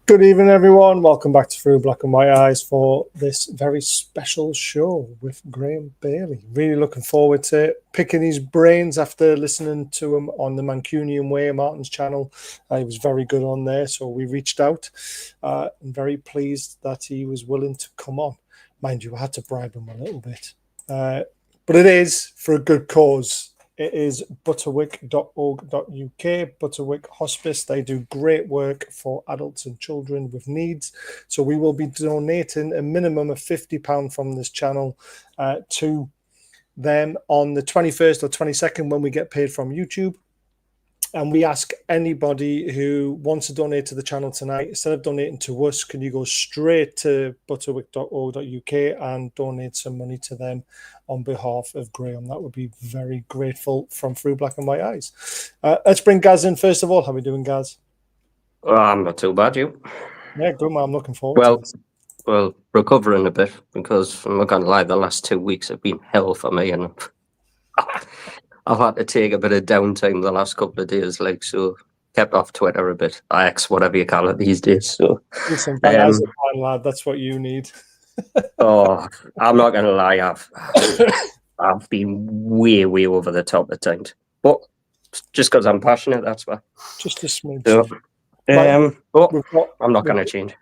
Good evening, everyone. Welcome back to Through Black and White Eyes for this very special show with Graeme Bailey. Really looking forward to picking his brains after listening to him on the Mancunian Way, Martin's channel. He was very good on there, so we reached out. I'm very pleased that he was willing to come on. Mind you, I had to bribe him a little bit. But it is for a good cause. It is butterwick.org.uk, Butterwick Hospice. They do great work for adults and children with needs. So we will be donating a minimum of £50 from this channel to them on the 21st or 22nd when we get paid from YouTube. And we ask anybody who wants to donate to the channel tonight, instead of donating to us, can you go straight to butterwick.org.uk and donate some money to them on behalf of Graeme? That would be very grateful from Through Black and White Eyes. Let's bring Gaz in first of all. How are we doing, Gaz? I'm not too bad, you? Yeah, good, man. I'm looking forward to it. Well, recovering a bit because I'm not going to lie, the last 2 weeks have been hell for me, and I've had to take a bit of downtime the last couple of days, so kept off Twitter a bit. X, whatever you call it these days. So, listen, as a fan, lad, that's what you need. I'm not going to lie, I've been way over the top at times, but just because I'm passionate, that's why. Just a smidge. So, I'm not going to change.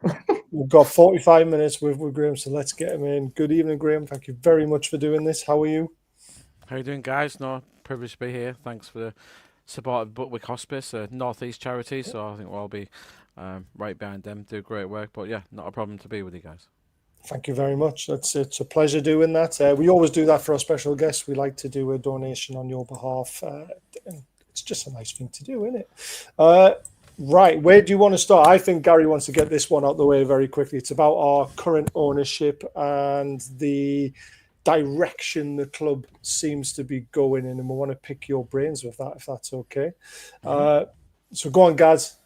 We've got 45 minutes with Graeme, so let's get him in. Good evening, Graeme. Thank you very much for doing this. How are you? How you doing, guys? No, privileged to be here. Thanks for the support of Butterwick Hospice, a Northeast charity. So I think we'll all be right behind them. Do great work, but yeah, not a problem to be with you guys. Thank you very much. It's a pleasure doing that. We always do that for our special guests. We like to do a donation on your behalf. And it's just a nice thing to do, isn't it? Right, where do you want to start? I think Gary wants to get this one out the way very quickly. It's about our current ownership and the direction the club seems to be going in, and we want to pick your brains with that, if that's okay. So go on, Gaz.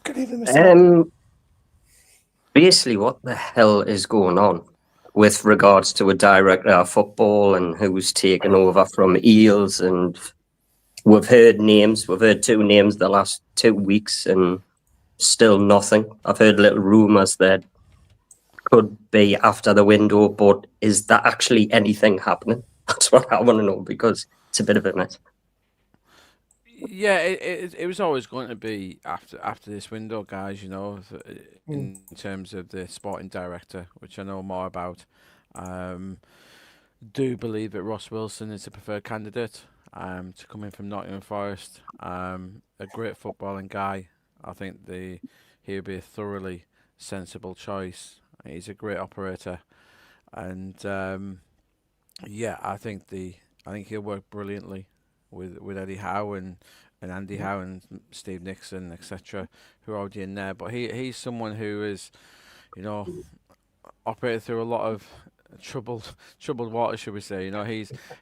Good evening, Mr. Basically, what the hell is going on with regards to a director of football and who's taken over from Eels? And we've heard names. We've heard 2 names the last 2 weeks and still nothing. I've heard little rumours that could be after the window, but is that actually anything happening? That's what I want to know, because it's a bit of a mess. Yeah, it was always going to be after this window, guys, in terms of the sporting director, which I know more about. Do believe that Ross Wilson is the preferred candidate to come in from Nottingham Forest. A great footballing guy. I think he'll be a thoroughly sensible choice. He's a great operator, and I think he'll work brilliantly with Eddie Howe and Andy Howe and Steve Nixon, etc., who are already in there. But he's someone who is, operated through a lot of troubled water, should we say?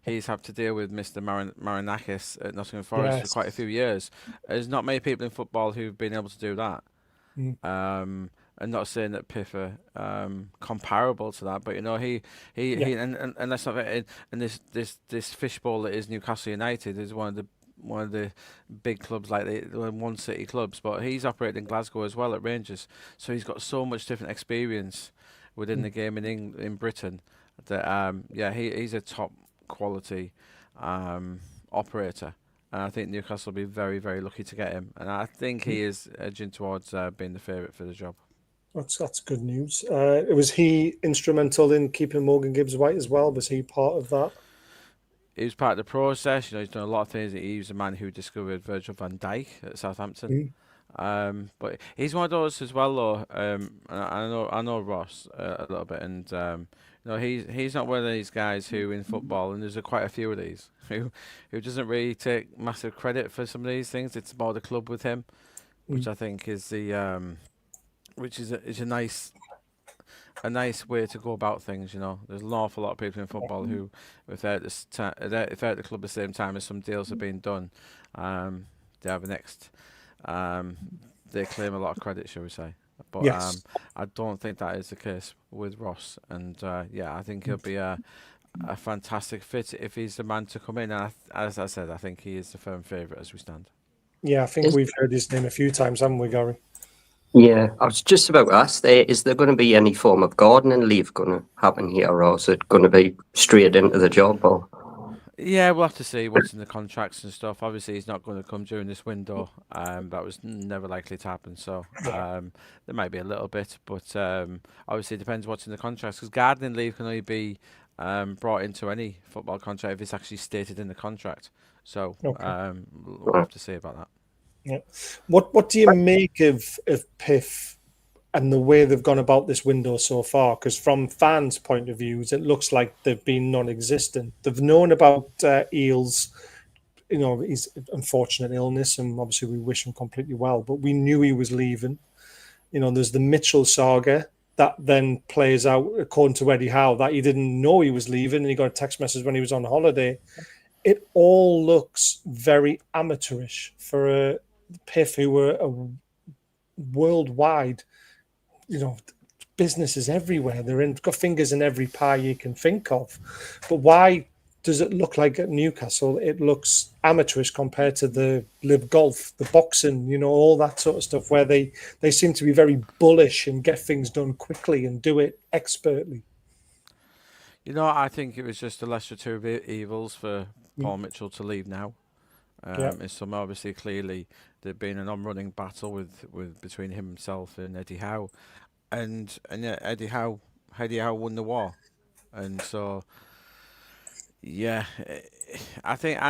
He's had to deal with Mr. Marinakis at Nottingham Forest for quite a few years. There's not many people in football who've been able to do that. And not saying that Piff are comparable to that, but he and let's not forget, and this fishbowl that is Newcastle United is one of the big clubs, like the one city clubs, but he's operated in Glasgow as well at Rangers, so he's got so much different experience within the game in Britain that he's a top quality operator. And I think Newcastle will be very, very lucky to get him, and I think he is edging towards being the favourite for the job. That's good news. Was he instrumental in keeping Morgan Gibbs White as well? Was he part of that? He was part of the process. He's done a lot of things. He was the man who discovered Virgil van Dijk at Southampton. But he's one of those as well, though. I know Ross a little bit, and he's not one of these guys who in football, and there's quite a few of these who doesn't really take massive credit for some of these things. It's more the club with him, which I think is which is a nice way to go about things. There's an awful lot of people in football who, if they're at the club at the same time as some deals are being done, they have they claim a lot of credit, shall we say? But I don't think that is the case with Ross, and I think he'll be a fantastic fit if he's the man to come in. And as I said, I think he is the firm favourite as we stand. Yeah, I think we've heard his name a few times, haven't we, Gary? Yeah, I was just about to ask there, is there going to be any form of gardening leave going to happen here, or is it going to be straight into the job? Or Yeah, we'll have to see what's in the contracts and stuff. Obviously, he's not going to come during this window. That was never likely to happen. So there might be a little bit, but obviously it depends what's in the contracts. Because gardening leave can only be brought into any football contract if it's actually stated in the contract. So we'll have to see about that. Yeah. What do you make of PIF and the way they've gone about this window so far? Because from fans' point of views, it looks like they've been non-existent. They've known about Eels, his unfortunate illness, and obviously we wish him completely well, but we knew he was leaving. There's the Mitchell saga that then plays out, according to Eddie Howe, that he didn't know he was leaving, and he got a text message when he was on holiday. It all looks very amateurish for a PIF who were a worldwide, businesses everywhere. Got fingers in every pie you can think of. But why does it look like at Newcastle it looks amateurish compared to the live golf, the boxing, all that sort of stuff, where they seem to be very bullish and get things done quickly and do it expertly? I think it was just the lesser two evils for Paul Mitchell to leave now. It's some obviously clearly there'd been an on-running battle with between himself and Eddie Howe, and yeah, Eddie Howe won the war, and so I think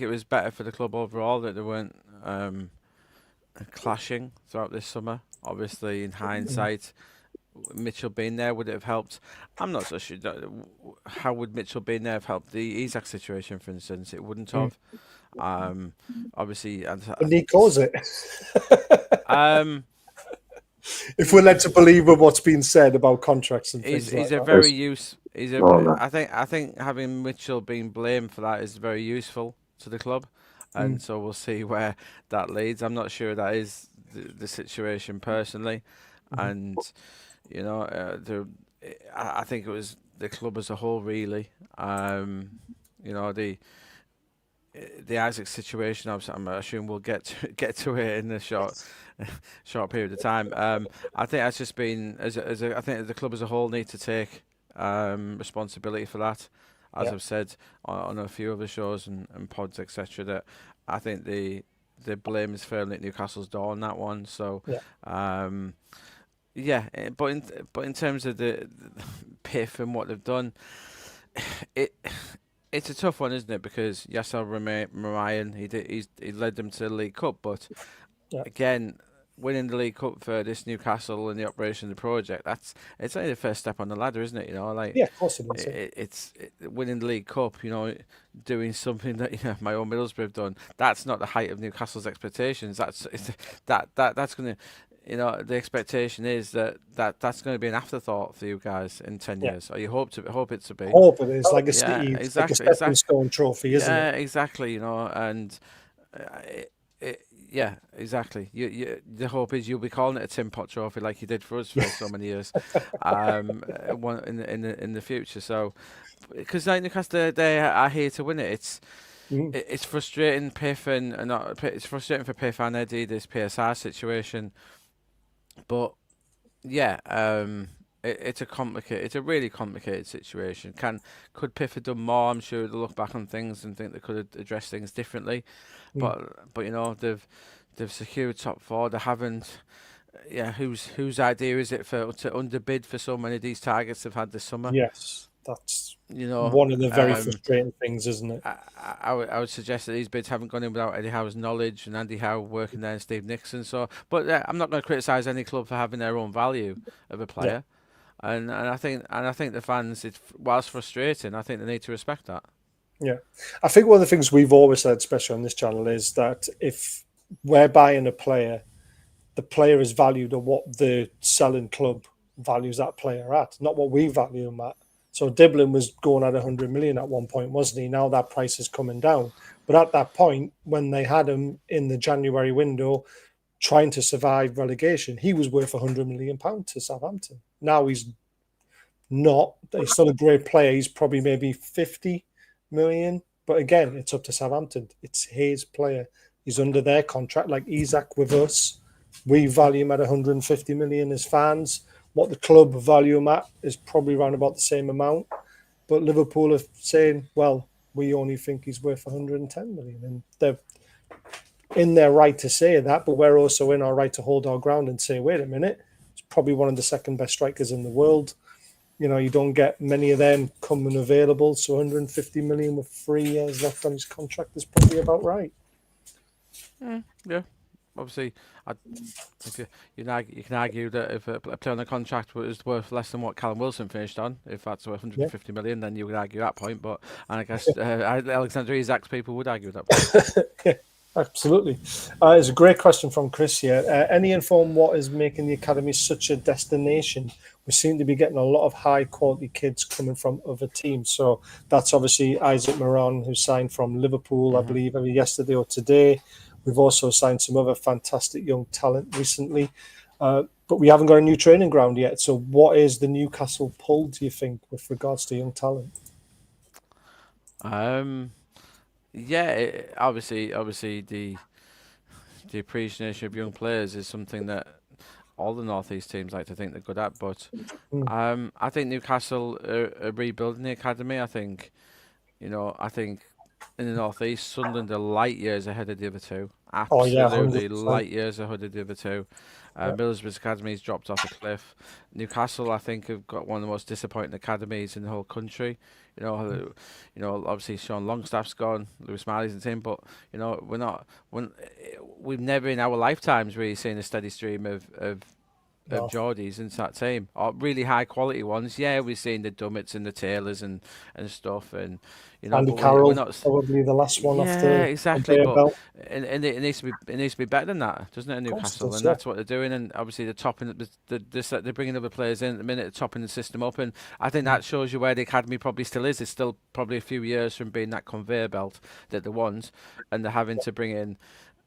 it was better for the club overall that they weren't clashing throughout this summer. Obviously, in hindsight, Mitchell being there, would it have helped? I'm not so sure. How would Mitchell being there have helped the Isak situation, for instance? It wouldn't have. Obviously, When he calls it. If we're led to believe of what's been said about contracts and things he's like a that. very use. I think having Mitchell being blamed for that is very useful to the club, and so we'll see where that leads. I'm not sure that is the situation personally, and I think it was the club as a whole really. The Isak situation, I'm assuming we'll get to it in a short period of time. I think that's just been I think the club as a whole need to take responsibility for that. As I've said on a few other shows and pods, etc., that I think the blame is firmly at Newcastle's door on that one. So but in terms of the PIF and what they've done, it's a tough one, isn't it? Because Yasser Ramayan, he led them to the League Cup, but again, winning the League Cup for this Newcastle and the operation of the project, it's only the first step on the ladder, isn't it? Of course it is. It's winning the League Cup, doing something that my own Middlesbrough have done. That's not the height of Newcastle's expectations. That's going to. The expectation is that's going to be an afterthought for you guys in 10 years. Or you hope it to be. Hope it is like a stepping stone trophy, isn't it? Yeah, exactly. And exactly. The hope is you'll be calling it a Tin Pot trophy like you did for us for so many years, in the future. So, because Newcastle they are here to win it. It's frustrating, PIF it's frustrating for PIF and Eddie, this PSR situation. But it's a really complicated situation. Could PIF have done more? I'm sure they'll look back on things and think they could have addressed things differently. But they've secured top four. They haven't. Whose idea is it to underbid for so many of these targets they've had this summer? Yes, that's one of the very frustrating things, isn't it? I would suggest that these bids haven't gone in without Eddie Howe's knowledge and Andy Howe working there and Steve Nixon. So, but I'm not going to criticise any club for having their own value of a player, and I think the fans, whilst frustrating, I think they need to respect that. Yeah, I think one of the things we've always said, especially on this channel, is that if we're buying a player, the player is valued at what the selling club values that player at, not what we value him at. So Diblin was going at 100 million at one point, wasn't he? Now that price is coming down. But at that point, when they had him in the January window trying to survive relegation, he was worth £100 million to Southampton. Now he's not. He's still a great player. He's probably maybe 50 million. But again, it's up to Southampton. It's his player. He's under their contract, like Isak with us. We value them at 150 million as fans. What the club value them at is probably around about the same amount. But Liverpool are saying, well, we only think he's worth 110 million. And they're in their right to say that, but we're also in our right to hold our ground and say, wait a minute, it's probably one of the second best strikers in the world. You know, you don't get many of them coming available. So 150 million with 3 years left on his contract is probably about right. Yeah. Obviously, if you can argue that if a player on a contract was worth less than what Callum Wilson finished on, if that's worth 150 million, then you would argue that point. But I guess Alexander Isak's people would argue that point. Yeah, absolutely. It's a great question from Chris here. Any info on what is making the academy such a destination? We seem to be getting a lot of high quality kids coming from other teams. So that's obviously Isak Moran, who signed from Liverpool, I believe, either yesterday or today. We've also signed some other fantastic young talent recently, but we haven't got a new training ground yet. So what is the Newcastle pull, do you think, with regards to young talent? Yeah, obviously the appreciation of young players is something that all the North East teams like to think they're good at. But I think Newcastle are rebuilding the academy. I think in the North East, Sunderland are light years ahead of the other two. Absolutely 100%. light years ahead of the other two. Middlesbrough's academy's dropped off a cliff. Newcastle, I think, have got one of the most disappointing academies in the whole country. Obviously Sean Longstaff's gone, Lewis Marley's in the team, but we've never in our lifetimes really seen a steady stream of Geordies into that team, or really high quality ones. Yeah, we've seen the Dummets and the Taylors and stuff, and Andy Carroll, probably the last one off the exactly. But belt. and it needs to be better than that, doesn't it, in Newcastle? And that's what they're doing. And obviously they're topping they're bringing other players in at the minute, they're topping the system up, and I think that shows you where the academy probably still is. It's still probably a few years from being that conveyor belt that they want, and they're having to bring in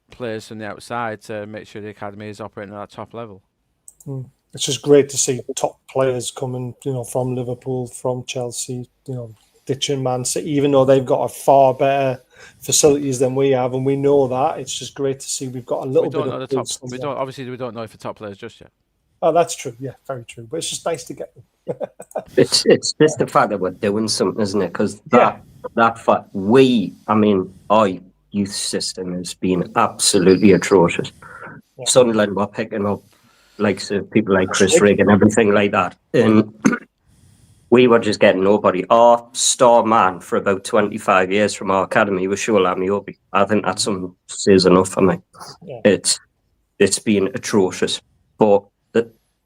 players from the outside to make sure the academy is operating at that top level. It's just great to see top players coming, from Liverpool, from Chelsea, ditching Man City, even though they've got a far better facilities than we have, and we know that. It's just great to see we've got a little bit of the top. We don't know if the top players just yet. Oh, that's true. Yeah, very true. But it's just nice to get them. It's just the fact that we're doing something, isn't it? Because that fact, our youth system has been absolutely atrocious. Yeah. Sunderland were picking up people like Chris Rigg and everything like that, and we were just getting nobody. Our star man for about 25 years from our academy was Shola Amiobi. I think that says enough for me. Yeah. It's been atrocious, but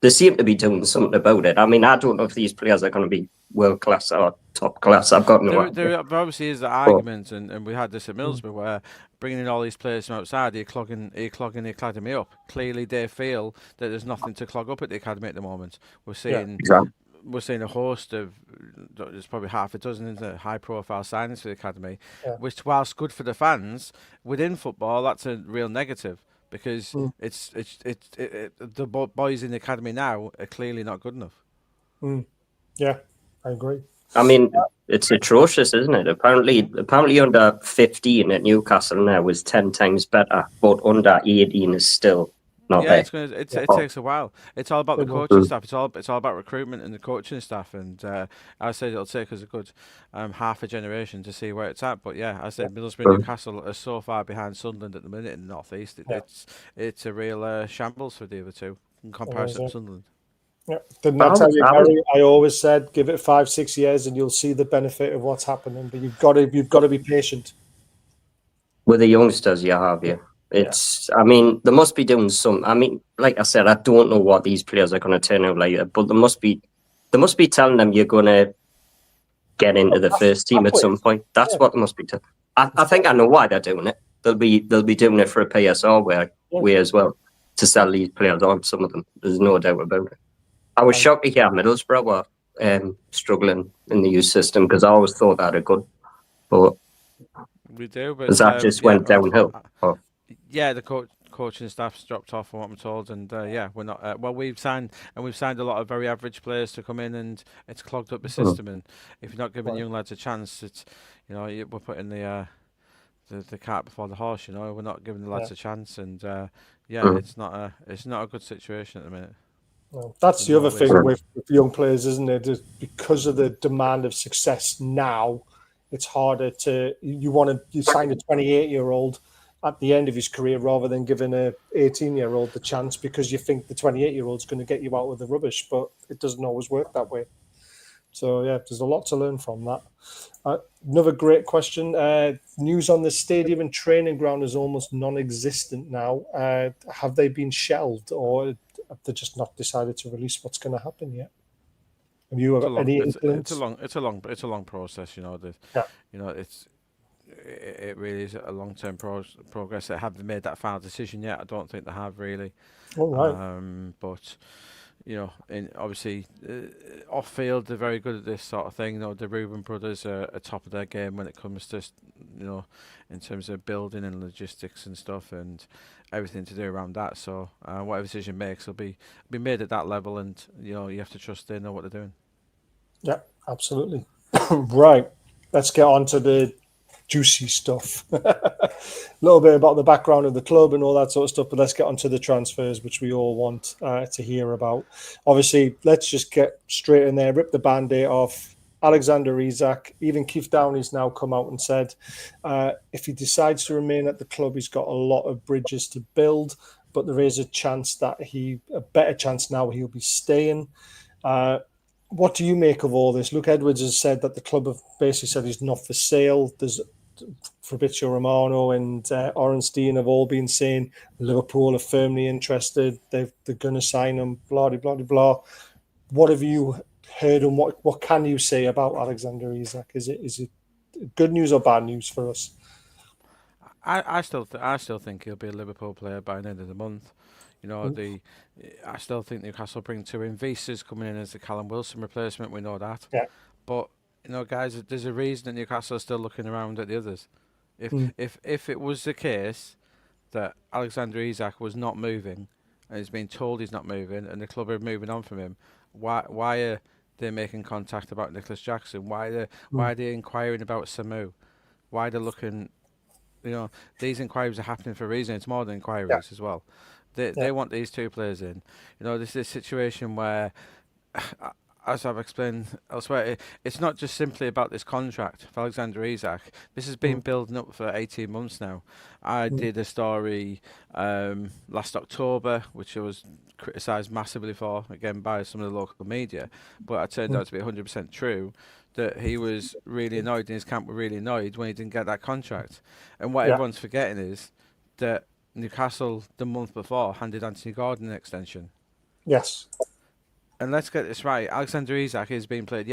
they seem to be doing something about it. I mean, I don't know if these players are going to be world class or top class. I've got no idea. There obviously is the argument, and we had this at Middlesbrough, where bringing in all these players from outside, you're clogging the academy up. Clearly, they feel that there's nothing to clog up at the academy at the moment. We're seeing a host of, there's probably half a dozen high-profile signings for the academy, which, whilst good for the fans, within football, that's a real negative. Because the boys in the academy now are clearly not good enough. Yeah, I agree. I mean, it's atrocious, isn't it? Apparently under 15 at Newcastle now was 10 times better, but under 18 is still not there. It takes a while. It's all about the coaching staff. It's all about recruitment and the coaching staff. And I said it'll take us a good half a generation to see where it's at. But yeah, I said Middlesbrough and Newcastle are so far behind Sunderland at the minute in the North East. It's a real shambles for the other two in comparison to Sunderland. Yeah, didn't I tell you, Gary? I always said give it 5-6 years and you'll see the benefit of what's happening. But you've got to be patient. With the youngsters, you have. I mean, they must be doing some. I mean, like I said, I don't know what these players are going to turn out like, but they must be telling them you're going to get into the first team at some point. That's what they must be telling. I think I know why they're doing it. They'll be doing it for a PSR way as well to sell these players on. Some of them, there's no doubt about it. I was shocked to hear Middlesbrough were struggling in the youth system because I always thought that a good, but we do. But that just went downhill. Yeah, the coaching staff's dropped off, from what I'm told, and we're not. We've signed a lot of very average players to come in, and it's clogged up the system. And if you're not giving young lads a chance, it's we're putting the the cart before the horse. You know, we're not giving the lads a chance, and it's not a good situation at the minute. Well, that's the other thing with young players, isn't it? Just because of the demand of success now, it's harder to you sign a 28-year-old at the end of his career rather than giving a 18-year-old the chance because you think the 28-year-old's going to get you out of the rubbish, but it doesn't always work that way. So yeah, there's a lot to learn from that. Another great question. News on the stadium and training ground is almost non-existent now. Have they been shelved, or have they just not decided to release what's going to happen yet? Have you any influence? It's a long process. You know, you know, it really is a long-term progress. They haven't made that final decision yet. I don't think they have really. All right. But you know, obviously off field they're very good at this sort of thing. You know, the Reuben brothers are top of their game when it comes to, you know, in terms of building and logistics and stuff and everything to do around that. So whatever decision makes will be made at that level, and you know, you have to trust they know what they're doing. Yeah, absolutely. Right, let's get on to the juicy stuff. A little bit about the background of the club and all that sort of stuff, but let's get on to the transfers, which we all want to hear about. Obviously, let's just get straight in there, rip the band-aid off. Alexander Isak, even Keith Downey's now come out and said if he decides to remain at the club, he's got a lot of bridges to build, but there is a chance that a better chance now he'll be staying. What do you make of all this? Luke Edwards has said that the club have basically said he's not for sale. There's Fabrizio Romano and Orenstein have all been saying Liverpool are firmly interested. They're going to sign him, blah, blah, blah, blah. What have you heard and what can you say about Alexander Isak? Is it good news or bad news for us? I still think he'll be a Liverpool player by the end of the month. You know, I still think Newcastle bring two in. Visa's coming in as the Callum Wilson replacement. We know that. Yeah. But you know, guys, there's a reason that Newcastle are still looking around at the others. If it was the case that Alexander Isak was not moving, and he's been told he's not moving, and the club are moving on from him, why are they making contact about Nicholas Jackson? Why are they inquiring about Samu? Why are they looking? You know, these inquiries are happening for a reason. It's more than inquiries as well. They want these two players in. You know, this is a situation where, as I've explained elsewhere, it's not just simply about this contract for Alexander Isak. This has been building up for 18 months now. I did a story last October, which I was criticised massively for, again, by some of the local media, but it turned out to be 100% true, that he was really annoyed, and his camp were really annoyed when he didn't get that contract. And what everyone's forgetting is that Newcastle, the month before, handed Anthony Gordon an extension. Yes. And let's get this right. Alexander Isak is being played,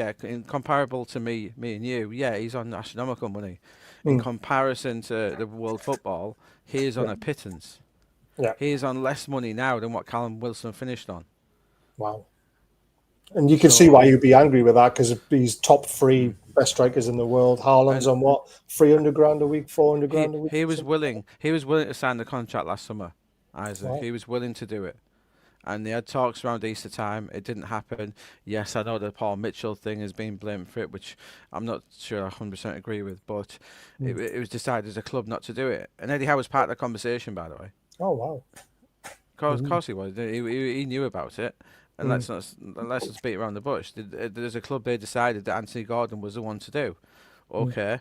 comparable to me and you. Yeah, he's on astronomical money. In comparison to the world football, he is on a pittance. Yeah. He is on less money now than what Callum Wilson finished on. Wow. And you can see why you'd be angry with that, because he's top 3 best strikers in the world. Haaland's on what, 300 grand a week, 400 grand a week? He was willing to sign the contract last summer, Isaac. Wow. He was willing to do it. And they had talks around Easter time. It didn't happen. Yes, I know the Paul Mitchell thing has been blamed for it, which I'm not sure I 100% agree with, but it was decided as a club not to do it. And Eddie Howe was part of the conversation, by the way. Oh, wow. Of course he was. He knew about it. And let's not beat around the bush. There's a club they decided that Anthony Gordon was the one to do. Okay.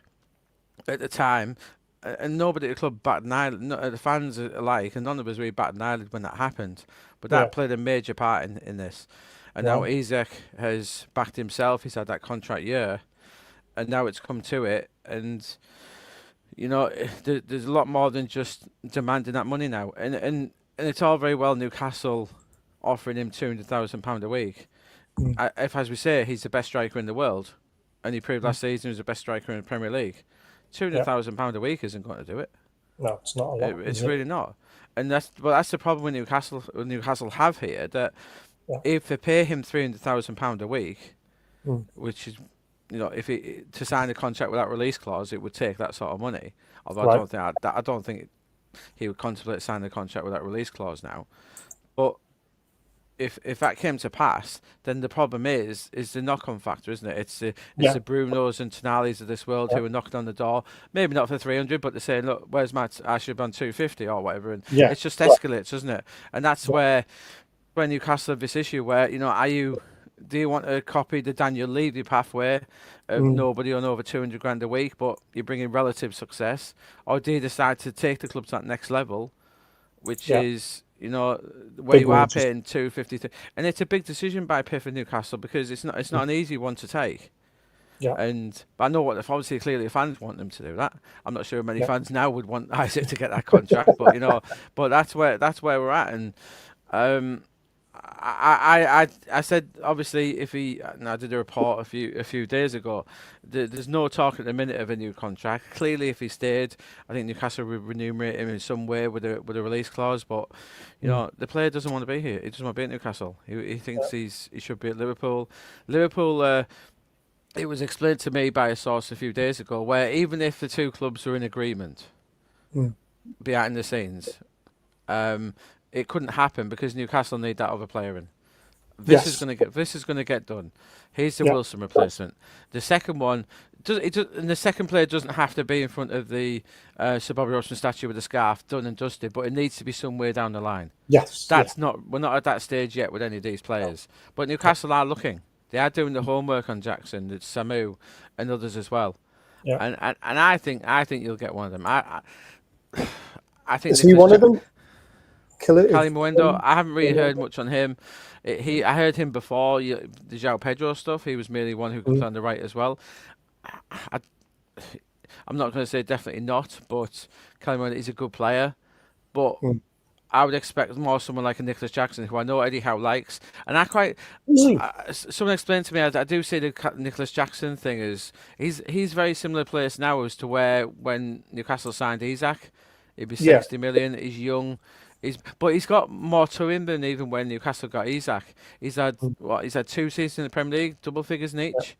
At the time, and nobody at the club batted an eyelid, the fans alike, and none of us really batted an eyelid when that happened. But that played a major part in this. And now Isak has backed himself. He's had that contract year. And now it's come to it. And, you know, there's a lot more than just demanding that money now. And it's all very well Newcastle offering him £200,000 a week. If, as we say, he's the best striker in the world, and he proved last season he was the best striker in the Premier League, £200,000 a week isn't going to do it. No, it's not a lot. It's really not. And that's the problem with Newcastle have here, that if they pay him £300,000 a week, which is, you know, to sign a contract without release clause, it would take that sort of money. Although I don't think he would contemplate signing a contract without release clause now. But if that came to pass, then the problem is the knock-on factor, isn't it? It's the Brunos and Tonales of this world who are knocking on the door, maybe not for 300, but they're saying, look, where's Matt? I should be on 250 or whatever, and it just escalates, doesn't it? And that's where Newcastle have this issue where, do you want to copy the Daniel Levy pathway of nobody on over 200 grand a week, but you're bringing relative success, or do you decide to take the club to that next level, which is where big you are paying 250, and it's a big decision by Piff and Newcastle because it's not an easy one to take. But I know what obviously clearly the fans want them to do that. I'm not sure many fans now would want Isak to get that contract, but but that's where we're at, and I said obviously if he, and I did a report a few days ago, there's no talk at the minute of a new contract. Clearly, if he stayed, I think Newcastle would remunerate him in some way with a release clause. But the player doesn't want to be here. He doesn't want to be at Newcastle. He thinks he should be at Liverpool. It was explained to me by a source a few days ago where even if the two clubs were in agreement behind the scenes, it couldn't happen because Newcastle need that other player in. This is going to get done. Here's the Wilson replacement. The second one, and the second player doesn't have to be in front of the Sir Bobby Robson statue with a scarf, done and dusted, but it needs to be somewhere down the line. We're not at that stage yet with any of these players. But Newcastle are looking. They are doing the homework on Jackson, it's Samu, and others as well. And I think you'll get one of them. I think is he one of them? Cali Mwendo, I haven't really heard much on him. I heard him before the João Pedro stuff. He was merely one who could play on the right as well. I'm not going to say definitely not, but Cali Mwendo is a good player. But I would expect more someone like a Nicholas Jackson, who I know Eddie Howe likes. And someone explained to me, I do see the Nicholas Jackson thing is he's very similar place now as to where when Newcastle signed Isak, he'd be 60 million. He's young. But he's got more to him than even when Newcastle got Isak. He's had 2 seasons in the Premier League, double figures in each.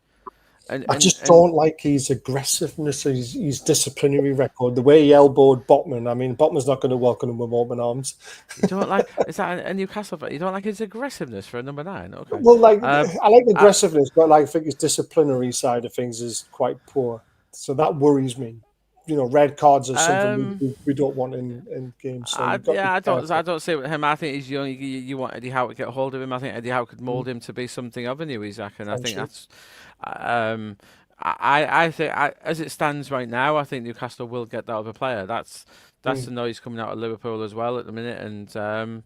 I just don't like his aggressiveness, his disciplinary record, the way he elbowed Botman. I mean, Botman's not going to welcome him with open arms. You don't like? Is that a Newcastle? You don't like his aggressiveness for a number 9? Okay. Well, I like aggressiveness, but I think his disciplinary side of things is quite poor. So that worries me. Red cards are something we don't want in games. So I don't see it with him. I think he's young. You want Eddie Howe to get a hold of him. I think Eddie Howe could mould him to be something of a new Isak, and I think that's. I think as it stands right now, I think Newcastle will get that other player. That's the noise coming out of Liverpool as well at the minute, and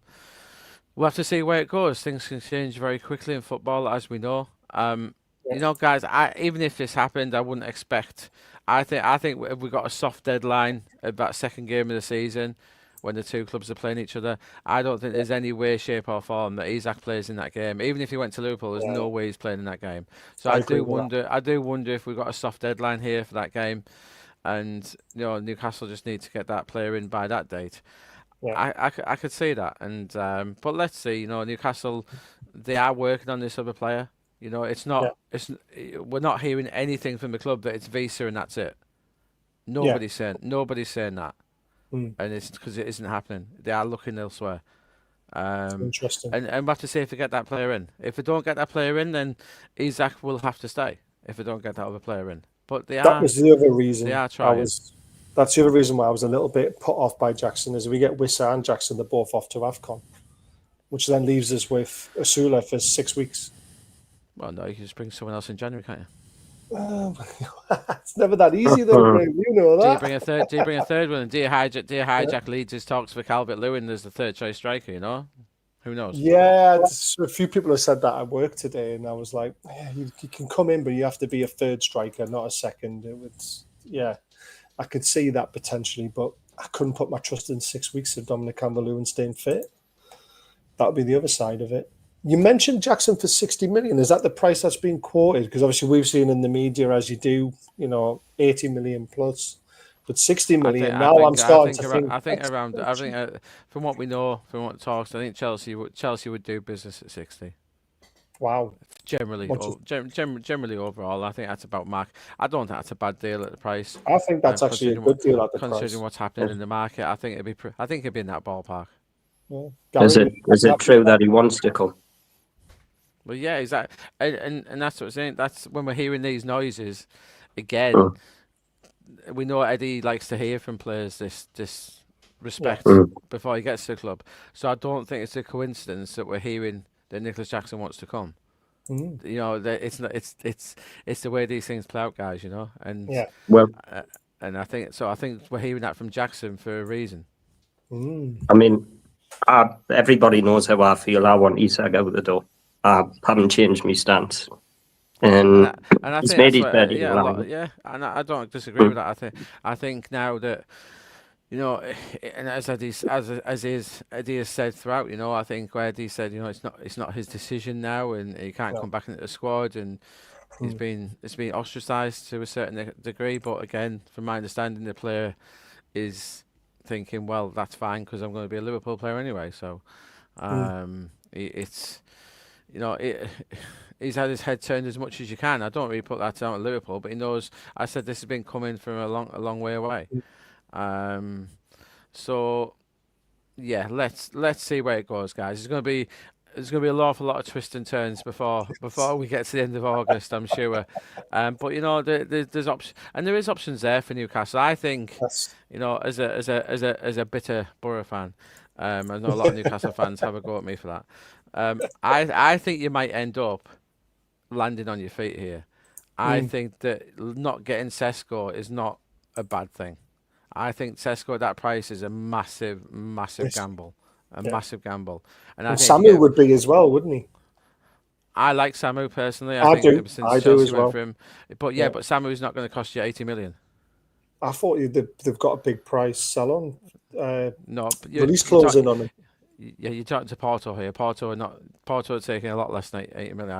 we'll have to see where it goes. Things can change very quickly in football, as we know. Guys, even if this happened, I wouldn't expect. I think if we got a soft deadline at that second game of the season, when the two clubs are playing each other, I don't think there's any way, shape or form that Isak plays in that game. Even if he went to Liverpool, there's no way he's playing in that game. So I do wonder if we've got a soft deadline here for that game, and Newcastle just need to get that player in by that date. I could see that, and but let's see. Newcastle, they are working on this other player. It's not. We're not hearing anything from the club that it's Visa and that's it. Nobody's saying that, and it's because it isn't happening. They are looking elsewhere. Interesting. And we'll have to see if they get that player in. If they don't get that player in, then Isak will have to stay. If they don't get that other player in, but that was the other reason. They are trying. That's the other reason why I was a little bit put off by Jackson. Is we get Wissa and Jackson, they're both off to AFCON, which then leaves us with Asula for 6 weeks. Well, no, you can just bring someone else in January, can't you? It's never that easy, though. Graeme. You know that. Do you bring a third one? And do you hijack Leeds' talks for Calvert-Lewin as the third choice striker? Who knows? Yeah, a few people have said that at work today, and I was like, you can come in, but you have to be a third striker, not a second. I could see that potentially, but I couldn't put my trust in 6 weeks of Dominic Calvert-Lewin staying fit. That would be the other side of it. You mentioned Jackson for 60 million. Is that the price that's been quoted? Because obviously we've seen in the media, as you do, 80 million plus, but 60 million. I think from what we know, from what talks, I think Chelsea would do business at 60. Wow. Generally overall, I think that's about mark. I don't think that's a bad deal at the price. I think that's actually a good deal at the price. Considering what's happening in the market, I think it'd be in that ballpark. Yeah. Is it true that he wants to come? Well, yeah, exactly, and that's what I'm saying. That's when we're hearing these noises again. Mm, We know Eddie likes to hear from players this Yeah. respect mm, before he gets to the club. So I don't think it's a coincidence that we're hearing that Nicholas Jackson wants to come. Mm. You know, that it's not it's the way these things play out, guys. You know, Yeah. well, uh, and I think so. I think we're hearing that from Jackson for a reason. Mm. I mean, everybody knows how I feel. I want Isak out the door. I haven't changed my stance. And And I he's think made that's his what bed, yeah, he'll a lie. lot, yeah, and I don't disagree with Mm, that. I think now that, you know, and as Eddie has said throughout, you know, I think where Eddie said, you know, it's not his decision now, and he can't No. come back into the squad, and Mm. it's been ostracised to a certain degree. But again, from my understanding, the player is thinking, well, that's fine because I'm going to be a Liverpool player anyway. So Mm. it's, you know, he's had his head turned as much as you can. I don't really put that down at Liverpool, but he knows. I said this has been coming from a long way away. Um, so yeah, let's see where it goes, guys. There's going to be an awful lot of twists and turns before we get to the end of August, I'm sure. But you know, there's options, and there is options there for Newcastle. I think, That's you know, as a bitter Borough fan, I know a lot of Newcastle fans have a go at me for that. I think you might end up landing on your feet here. I mm. think that not getting Sesko is not a bad thing. I think Sesko at that price is a massive Risk. gamble, a Yeah. massive gamble. And I And think if you Samu get, would be as well, wouldn't he? I like Samu personally. I I think do. ever since I do Chelsea as went well. for him, but yeah, Yeah. but Samu's not going to cost you 80 million. I thought they've got a big price sell on No, but release you clause talk, in on him. yeah, you're talking to Porto here. Porto are taking a lot less than 80 million.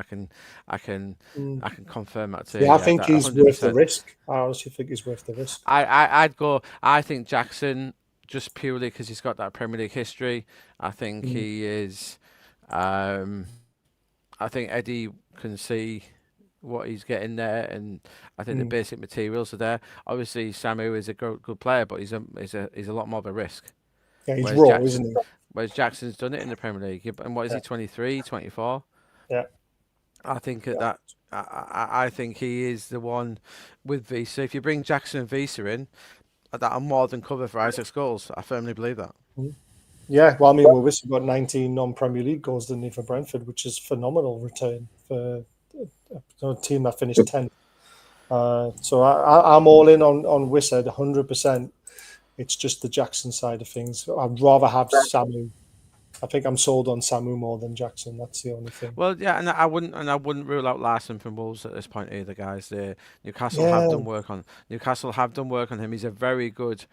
I can, Mm. I can confirm that to you. Yeah, I Yeah, think that he's worth the 100%. risk. I honestly think he's worth the risk. I'd go. I think Jackson just purely because he's got that Premier League history. I think Mm. he is. Um, I think Eddie can see what he's getting there, and I think the Mm. basic materials are there. Obviously, Samu is a good player, but he's a lot more of a risk. Yeah, he's Whereas raw, isn't he? Jackson's done it in the Premier League. And what is Yeah. he? 23, 24? Yeah. I think Yeah. that I think he is the one with Visa. If you bring Jackson and Visa in, that'll more than cover for Isak's goals. I firmly believe that. Mm. Yeah, well, I mean, Wilson got 19 non-Premier League goals, didn't he, for Brentford, which is phenomenal return for a team that finished 10th. So I'm all in on Wissed 100%. It's just the Jackson side of things. I'd rather have Samu. I think I'm sold on Samu more than Jackson. That's the only thing. Well, yeah, and I wouldn't rule out Larson from Wolves at this point either, guys. Newcastle have Yeah. done work on him. He's a very good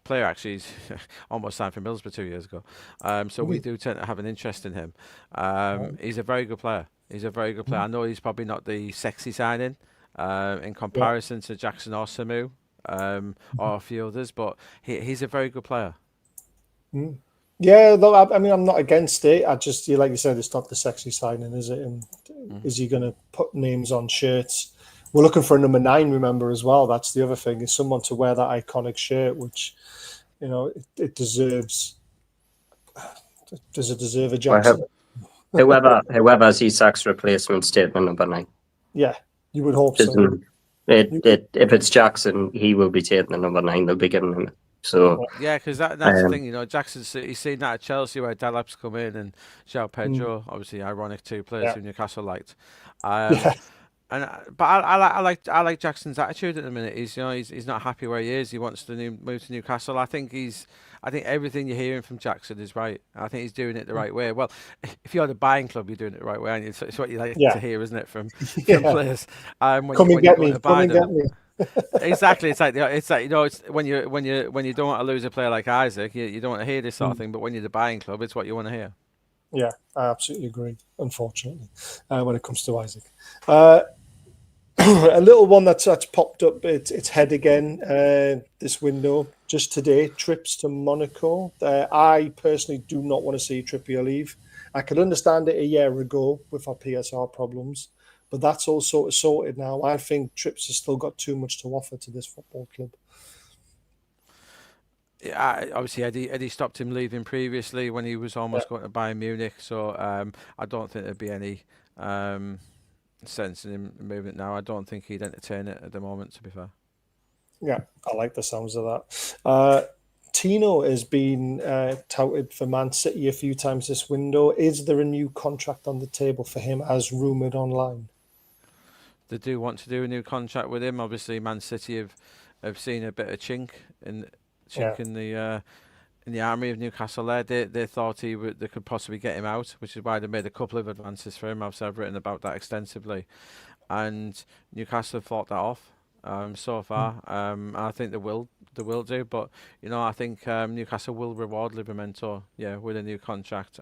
player. Actually, he's almost signed for Middlesbrough 2 years ago. So we do tend to have an interest in him. He's a very good player. He's a very good player. I know he's probably not the sexy signing in comparison to Jackson or Samu or a few others, but he's a very good player. Mm. Yeah, though, I mean, I'm not against it. I just, like you said, it's not the sexy signing, is it? And is he going to put names on shirts? We're looking for a number 9, remember, as well. That's the other thing, is someone to wear that iconic shirt, which, you know, it deserves. Does it deserve a Jackson? whoever's Isak's replacement statement number 9. Yeah, you would hope so. If it's Jackson, he will be taking the number 9. They'll be giving him. So yeah, because that's the thing, you know. Jackson's he's seen that at Chelsea where Delap's come in and João Pedro, obviously ironic, 2 players who Newcastle liked. But I like Jackson's attitude at the minute. He's not happy where he is. He wants to move to Newcastle. I think everything you're hearing from Jackson is right. I think he's doing it the right way. Well, if you're the buying club, you're doing it the right way, aren't you? It's what you like to hear, isn't it, from players? Come and get me. Come and get me. Exactly. It's like you know, it's when you don't want to lose a player like Isak, you don't want to hear this sort of thing. But when you're the buying club, it's what you want to hear. Yeah, I absolutely agree. Unfortunately, when it comes to Isak, a little one that's popped up. It's head again this window just today. Trips to Monaco. I personally do not want to see Trippier leave. I could understand it a year ago with our PSR problems. But that's all sort of sorted now. I think Trips has still got too much to offer to this football club. Yeah, obviously Eddie stopped him leaving previously when he was almost going to Bayern Munich. So I don't think there'd be any sensing him moving it now. I don't think he'd entertain it at the moment, to be fair. Yeah, I like the sounds of that. Tino has been touted for Man City a few times this window. Is there a new contract on the table for him, as rumoured online? They do want to do a new contract with him. Obviously, Man City have seen a bit of chink in the army of Newcastle. There, they thought they could possibly get him out, which is why they made a couple of advances for him. I've written about that extensively, and Newcastle have fought that off so far. I think they will do, but I think Newcastle will reward Livramento, with a new contract.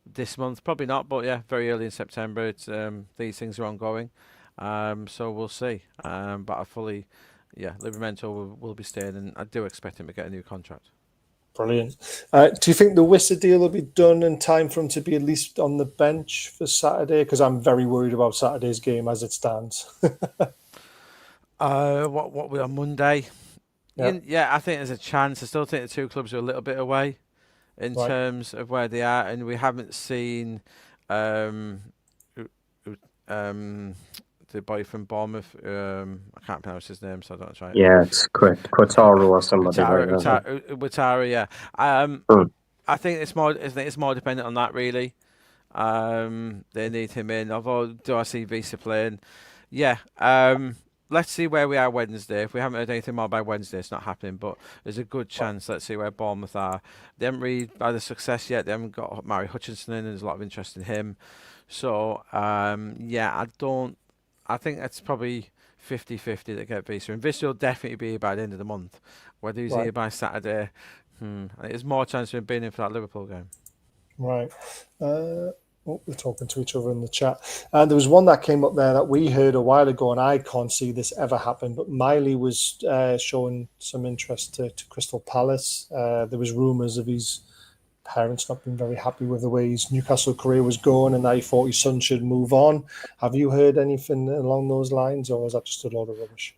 This month, probably not, but very early in September. It's these things are ongoing, so we'll see. But I fully, Livramento will be staying, and I do expect him to get a new contract. Brilliant. Do you think the Wissa deal will be done in time for him to be at least on the bench for Saturday? Because I'm very worried about Saturday's game as it stands. What we on Monday? Yeah. I think there's a chance. I still think the two clubs are a little bit away in terms of where they are, and we haven't seen the boy from Bournemouth. I can't pronounce his name, so I don't try. Yeah, it's correct. Quattaro or somebody like that. Watara, yeah. I think it's more dependent on that, really. They need him in. Although, do I see Visa playing? Yeah. Let's see where we are Wednesday. If we haven't heard anything more by Wednesday, it's not happening. But there's a good chance. Let's see where Bournemouth are. They haven't really had the success yet. They haven't got Murray Hutchinson in. There's a lot of interest in him. So, I think that's probably 50-50 to get Visa. And Visa will definitely be here by the end of the month. Whether he's here by Saturday, I think there's more chance of him being in for that Liverpool game. Right. We're talking to each other in the chat. And there was one that came up there that we heard a while ago, and I can't see this ever happen, but Miley was showing some interest to Crystal Palace. There was rumours of his parents not being very happy with the way his Newcastle career was going, and that he thought his son should move on. Have you heard anything along those lines, or is that just a load of rubbish?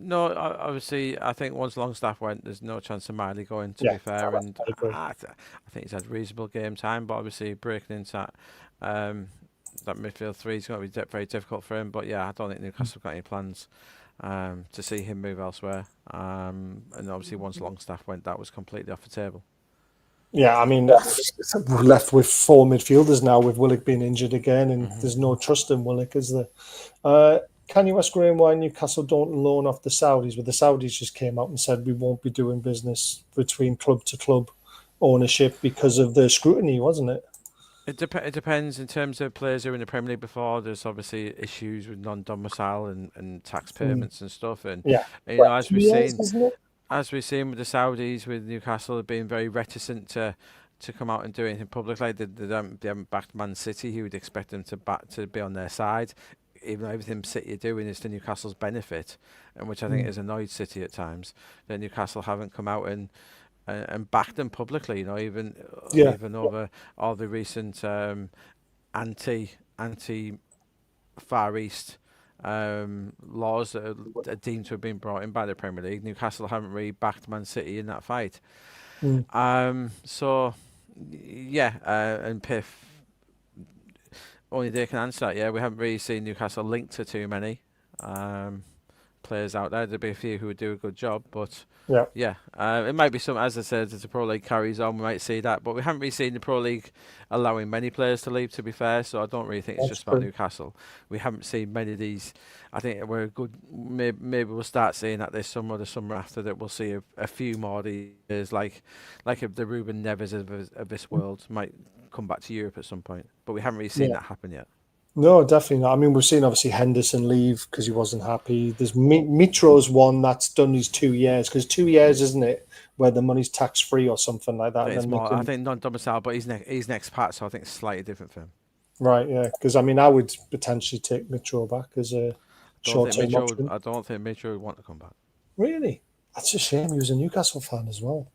No, obviously, I think once Longstaff went, there's no chance of Miley going, to be fair. And I think he's had reasonable game time, but obviously breaking into that midfield three is going to be very difficult for him. But I don't think Newcastle have got any plans to see him move elsewhere. And obviously, once Longstaff went, that was completely off the table. Yeah, I mean, we're left with four midfielders now, with Willock being injured again, and there's no trust in Willock, is there? Can you ask Graeme why Newcastle don't loan off the Saudis? Well, the Saudis just came out and said we won't be doing business between club to club ownership because of the scrutiny, wasn't it? It depends in terms of players who were in the Premier League before. There's obviously issues with non-domicile and tax payments and stuff. And as we've seen with the Saudis, with Newcastle, have been very reticent to come out and do anything public. Like they haven't backed Man City, who would expect them to be on their side. Even though everything City are doing is to Newcastle's benefit, and which I think has annoyed City at times, that Newcastle haven't come out and backed them publicly. Even over all the recent anti Far East laws that are deemed to have been brought in by the Premier League. Newcastle haven't really backed Man City in that fight. And Piff. Only they can answer that. Yeah, we haven't really seen Newcastle linked to too many players out there. There'll be a few who would do a good job, but it might be some. As I said, as the Pro League carries on, we might see that, but we haven't really seen the Pro League allowing many players to leave. To be fair, so I don't really think it's just about Newcastle. We haven't seen many of these. I think we're good. Maybe we'll start seeing that this summer, the summer after that, we'll see a few more of these, like if the Ruben Neves of this world might come back to Europe at some point, but we haven't really seen that happen yet. No, definitely not. I mean, we've seen obviously Henderson leave because he wasn't happy. There's Mitro's one that's done these 2 years, because 2 years, isn't it, where the money's tax free or something like that. I think non-domicile, but he's next part, so I think it's slightly different for him. Right, yeah, because I mean, I would potentially take Mitro back as a short-term option. I don't think Mitro would want to come back. Really? That's a shame. He was a Newcastle fan as well.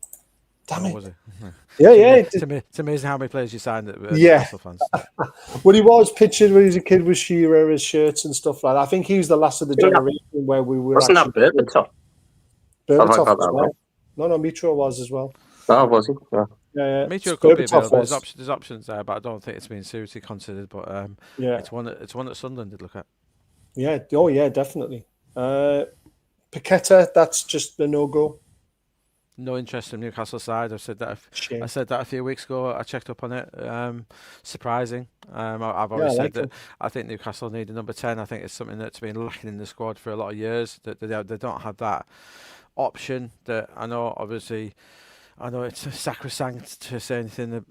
Damn it. Was he? Yeah. It's amazing how many players you signed that were Newcastle fans. Well, he was pictured when he was a kid with Shearer's shirts and stuff like that. I think he was the last of the generation where we were. Wasn't that Berbatov? Berbatov as well. No, Mitro was as well. Oh, was he? Yeah. Yeah, it's Midfield a bit could of be a tough available. horse. There's options there, but I don't think it's been seriously considered. But Yeah, it's one that Sunderland did look at. yeah, oh yeah, definitely. Paqueta, that's just a no-go. No interest in Newcastle side. I Shame. said that a few weeks ago. I checked up on it. Surprising. I've Yeah, I always said like that him. I think Newcastle need a number 10. I think it's something that's been lacking in the squad for a lot of years. That they don't have that option. That I know, obviously, I know it's sacrosanct to say anything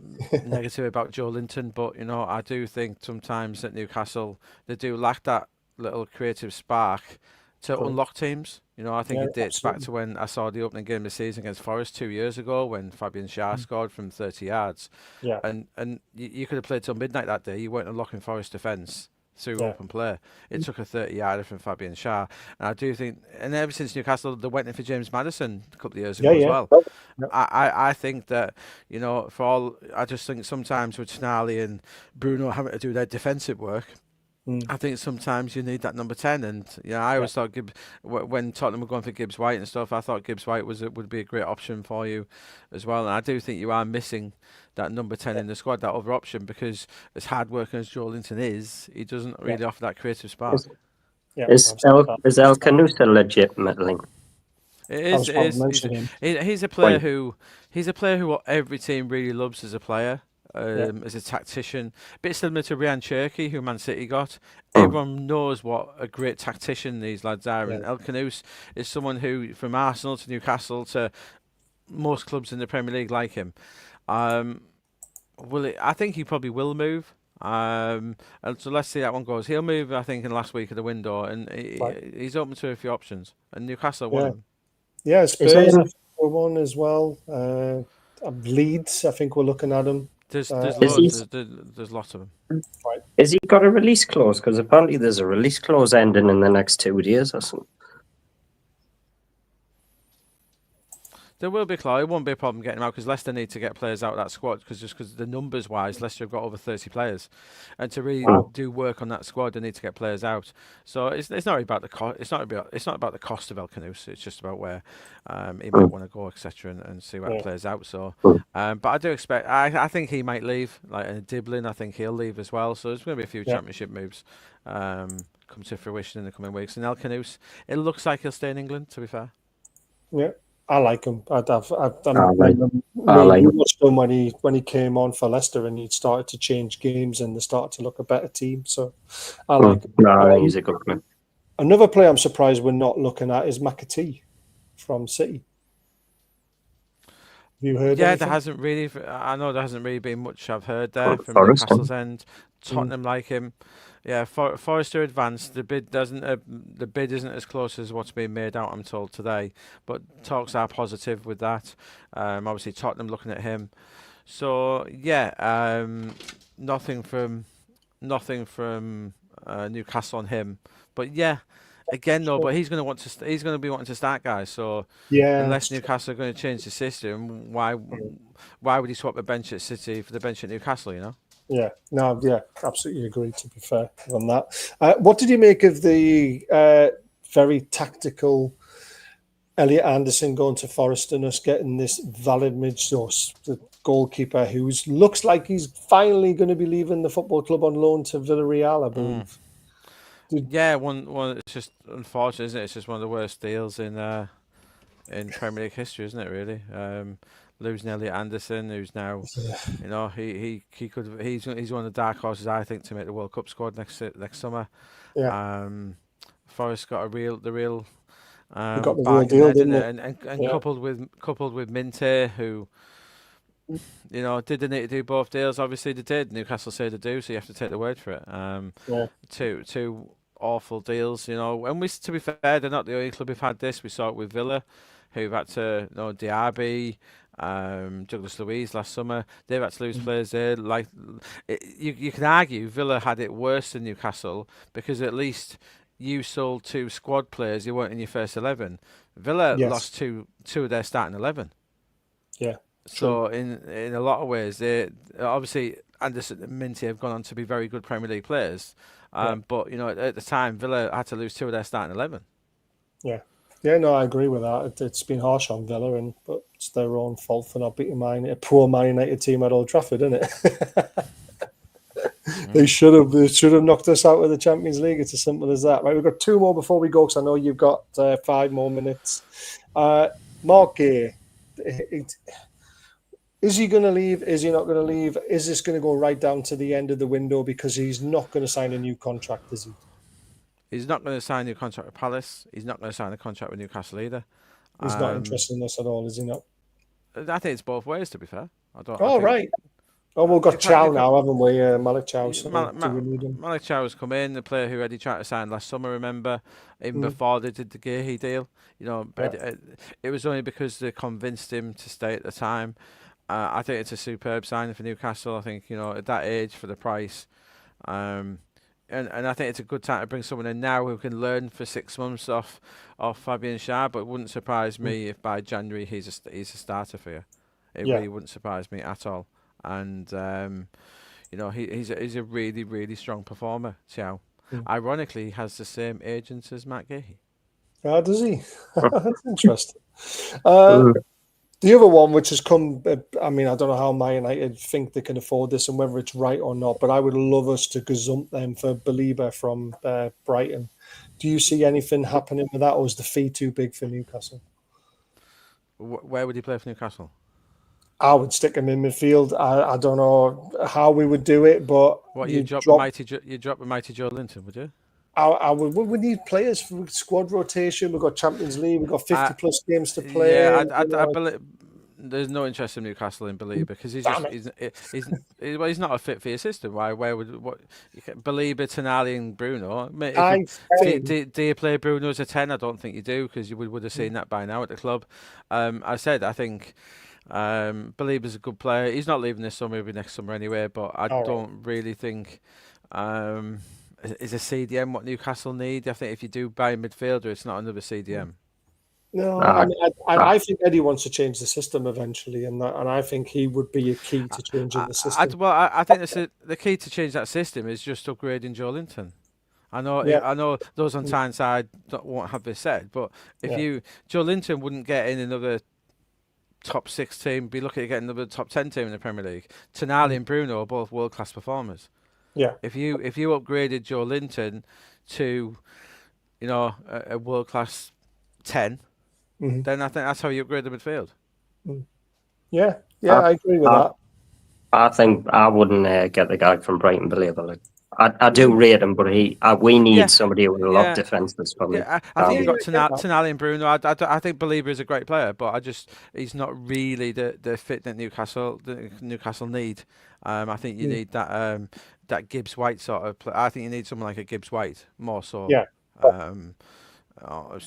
negative about Joe Linton, but I do think sometimes at Newcastle they do lack that little creative spark to Correct. unlock teams. I think Yeah, it dates back absolutely. to when I saw the opening game of the season against Forest 2 years ago when Fabian Schär scored from 30 yards. Yeah, And you could have played till midnight that day. You weren't unlocking Forest defence through yeah, open play. It took a 30-yarder from Fabian Schär. And I do think, and ever since Newcastle, they went in for James Maddison a couple of years yeah, ago as yeah. well. Yeah. I think that, I just think sometimes with Tonali and Bruno having to do their defensive work, Mm. I think sometimes you need that number 10, and I always thought when Tottenham were going for Gibbs White and stuff, I thought Gibbs White would be a great option for you as well. And I do think you are missing that number 10 in the squad, that other option, because as hard working as Joe Linton is, he doesn't really offer that creative spark. Yeah, Is El Canus a legitimate link? It I is. was It about to is. mention him. He's a player who every team really loves as a player. As a tactician, a bit similar to Ryan Cherky, who Man City got. Everyone knows what a great tactician these lads are, and El Canus is someone who, from Arsenal to Newcastle to most clubs in the Premier League, like him. I think he probably will move. And so let's see how that one goes. He'll move, I think, in the last week of the window, and he's open to a few options. And Newcastle want him. Yeah, Spurs were one as well. Leeds, I think we're looking at him. There's loads. There's lots of them. Right. Has he got a release clause? Because apparently there's a release clause ending in the next 2 years or something. There will be, Claude. It won't be a problem getting him out because Leicester need to get players out of that squad because the numbers wise, Leicester have got over 30 players, and to really do work on that squad, they need to get players out. So it's not really about the cost. It's not about the cost of El Canus. It's just about where he might want to go, etc., and see what players out. So, but I do expect. I think he might leave. Like Diblin, I think he'll leave as well. So there's going to be a few championship moves come to fruition in the coming weeks. And El Canus, it looks like he'll stay in England. To be fair. Yeah. I like him. I watched him when he came on for Leicester and he started to change games and they started to look a better team. So I like him. No, he's a good man. Another player I'm surprised we're not looking at is McAtee from City. Have you heard? Yeah, anything? there hasn't really. I know there hasn't really been much I've heard there from Forest. Newcastle's end. Tottenham like him. Yeah, Forest are advanced. The bid isn't as close as what's being made out, I'm told today, but talks are positive with that. Obviously Tottenham looking at him. So yeah, nothing from Newcastle on him. But yeah, again though, but he's going to be wanting to start, guys. So unless Newcastle are going to change the system, why would he swap the bench at City for the bench at Newcastle? Yeah, no, yeah, absolutely agree, to be fair on that. What did you make of the very tactical Elliot Anderson going to Forest and us getting this Valimidis, the goalkeeper, who looks like he's finally going to be leaving the football club on loan to Villarreal, I believe. Yeah, it's just unfortunate, isn't it? It's just one of the worst deals in Premier League history, isn't it? Really, losing Elliot Anderson, who's now, he's one of the dark horses, I think, to make the World Cup squad next summer. Yeah. Forest got the real got the real bargain deal, there, didn't didn't they? it? And coupled with Minte, who, did they need to do both deals? Obviously they did. Newcastle say they do, so you have to take the word for it. Two awful deals, And to be fair, they're not the only club who've had this. We saw it with Villa, who've had to, Diaby, Douglas Luiz last summer. They've had to lose players there. Like you can argue Villa had it worse than Newcastle because at least you sold 2 squad players. You weren't in your first 11. Villa lost two of their starting 11. Yeah. So in a lot of ways, they obviously Anderson and Minty have gone on to be very good Premier League players. But at the time, Villa had to lose 2 of their starting 11. Yeah. Yeah, no, I agree with that. It's been harsh on Villa, but it's their own fault for not beating a poor Man United team at Old Trafford, isn't it? They should have knocked us out of the Champions League. It's as simple as that. Right, we've got two more before we go, because I know you've got 5 more minutes. Mark Gay, is he going to leave? Is he not going to leave? Is this going to go right down to the end of the window because he's not going to sign a new contract? Is he? He's not going to sign a new contract with Palace. He's not going to sign a contract with Newcastle either. He's not interested in this at all, is he not? I think it's both ways, to be fair. Right. Oh, we've got Chow now, haven't we? Malik Chow. So do we need him? Malik Chow has come in, the player who Eddie tried to sign last summer, remember? Even before they did the Gearhey deal. It was only because they convinced him to stay at the time. I think it's a superb signing for Newcastle. I think, at that age, for the price. And I think it's a good time to bring someone in now who can learn for 6 months off Fabian Schär. But it wouldn't surprise me if by January he's a starter for you. It really wouldn't surprise me at all. And he's a really, really strong performer. Chow. Ironically, he has the same agents as Matt Gahey. Oh, does he? That's interesting. The other one, which has come, I mean, I don't know how Man United think they can afford this and whether it's right or not, but I would love us to gazump them for Belieber from Brighton. Do you see anything happening with that, or is the fee too big for Newcastle? Where would he play for Newcastle? I would stick him in midfield. I don't know how we would do it, but you drop a mighty Geordieland, would you? We need players for squad rotation. We've got Champions League. We've got 50 plus games to play. Yeah, I believe there's no interest in Newcastle in Belieber because he's not a fit for your system. Where would Belieber, Tonali, and Bruno? Do you play Bruno as a 10? I don't think you do, because you would have seen that by now at the club. I think Belieber's a good player. He's not leaving this summer; he'll be next summer anyway. But I don't really think. Is a CDM what Newcastle need? I think if you do buy a midfielder, it's not another CDM. No, I think Eddie wants to change the system eventually, and I think he would be a key to changing the system. I think the key to change that system is just upgrading Joelinton. I know those on Tyneside won't have this said, but if Joelinton wouldn't get in another top 6 team, be looking at getting another top 10 team in the Premier League. Tonali and Bruno are both world class performers. Yeah. If you upgraded Joelinton to, a world class 10, then I think that's how you upgrade the midfield. Yeah, I agree with that. I think I wouldn't get the guy from Brighton, Belieber. I do rate him, but we need somebody with a lot of defences for me. Yeah, I think you've got Tonali and Bruno. I think Belieber is a great player, but he's not really the fit that Newcastle need. I think you need that Gibbs White sort of play. I think you need someone like a Gibbs White more so. Yeah. I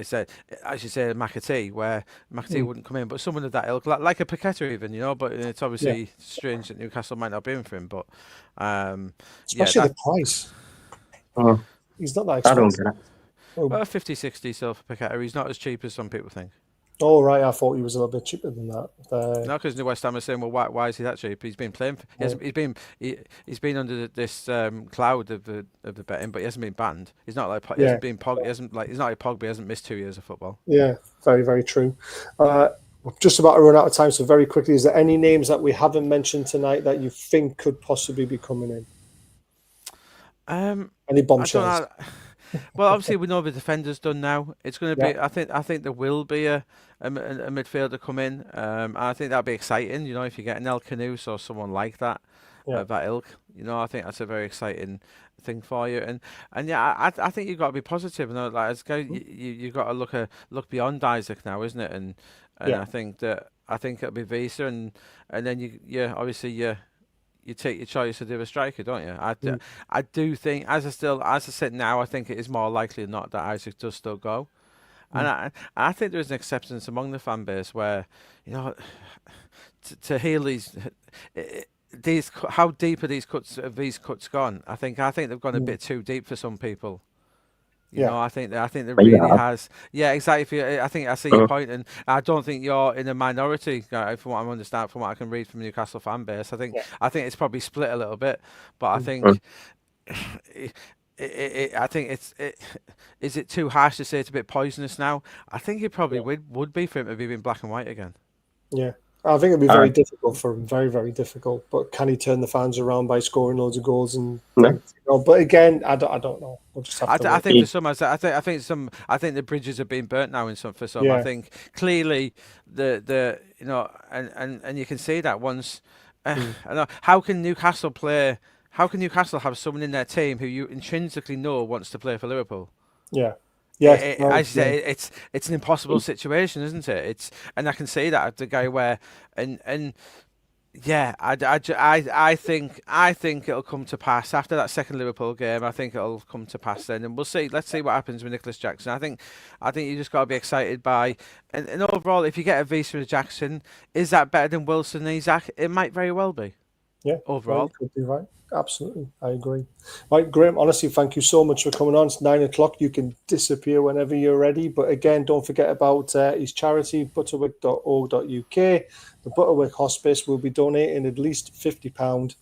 should say McAtee, where McAtee wouldn't come in, but someone of that ilk, like a Paqueta even, but it's obviously strange that Newcastle might not be in for him, but especially the price. He's not that expensive. I don't get it. 50, 60 still for Paqueta. He's not as cheap as some people think. Oh, right. I thought he was a little bit cheaper than that. No, because West Ham are saying, well, why is he that cheap? He's been playing. He's been under this cloud of the betting, but he hasn't been banned. He's not like he hasn't been he's not like Pogba. He hasn't missed 2 years of football. Yeah, very, very true. We're just about to run out of time, so very quickly, is there any names that we haven't mentioned tonight that you think could possibly be coming in? Any bombshells? Well, obviously we know the defender's done now. It's going to be. I think there will be a midfielder come in. I think that'd be exciting. If you get an El Canoes or someone like that, that ilk. I think that's a very exciting thing for you. And I think you've got to be positive. You've got to look beyond Isak now, isn't it? And I think it'll be Visa, and then you obviously you take your choice of the other striker, don't you? I do think, as I said now, I think it is more likely than not that Isak does still go. And I think there is an acceptance among the fan base where, to heal these how deep are these cuts gone? I think they've gone a bit too deep for some people. I think there really has. Yeah, exactly. I think I see your point, and I don't think you're in a minority. From what I understand, from what I can read from Newcastle fan base, I think it's probably split a little bit. But I think I think is it too harsh to say it's a bit poisonous now? I think it probably would be for him to be in black and white again. Yeah. I think it'd be very difficult for him, very, very difficult. But can he turn the fans around by scoring loads of goals? And but again, I don't know. We'll just have to. I think for some, I think the bridges have been burnt now. For some, I think clearly the and you can see that once. How can Newcastle play? How can Newcastle have someone in their team who you intrinsically know wants to play for Liverpool? Yeah. I say it's an impossible situation, isn't it? And I can see that at the guy where I think it'll come to pass after that second Liverpool game. I think it'll come to pass then, and we'll see. Let's see what happens with Nicholas Jackson. I think you just got to be excited by and overall, if you get a visa with Jackson, is that better than Wilson and Isak? It might very well be. Yeah, overall, could be right. Absolutely, I agree. Right, Graeme, honestly, thank you so much for coming on. It's 9 o'clock. You can disappear whenever you're ready. But again, don't forget about his charity, butterwick.org.uk. The Butterwick Hospice will be donating at least £50.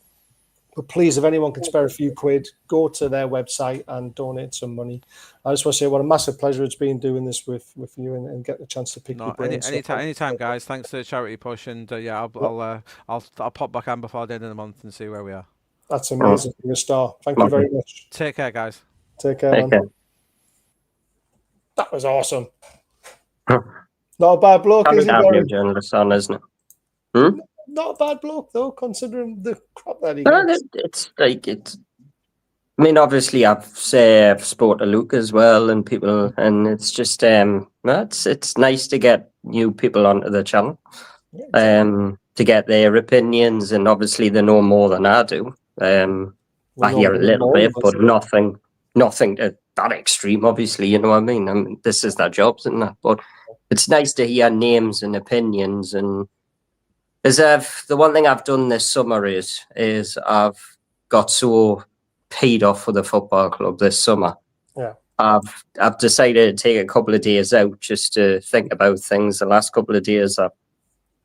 But please, if anyone can spare a few quid, go to their website and donate some money. I just want to say what a massive pleasure it's been doing this with you and get the chance to pick your brains. Anytime, guys. Thanks to the charity push, and I'll pop back on before the end of the month and see where we are. That's amazing. You're a star. Thank you very much. Take care, guys. Take care, man. That was awesome. Not a bad bloke, is he? Journalist on, isn't it? Not a bad bloke, though, considering the crap that he gets. I mean, obviously, I've spoke to Luke as well, and people, and it's just it's nice to get new people onto the channel, to get their opinions, and obviously they know more than I do. I hear a little bit, but nothing to that extreme, obviously, you know what I mean? This is their jobs, isn't it? But it's nice to hear names and opinions. And the one thing I've done this summer is I've got so paid off for the football club this summer. Yeah. I've decided to take a couple of days out just to think about things. The last couple of days I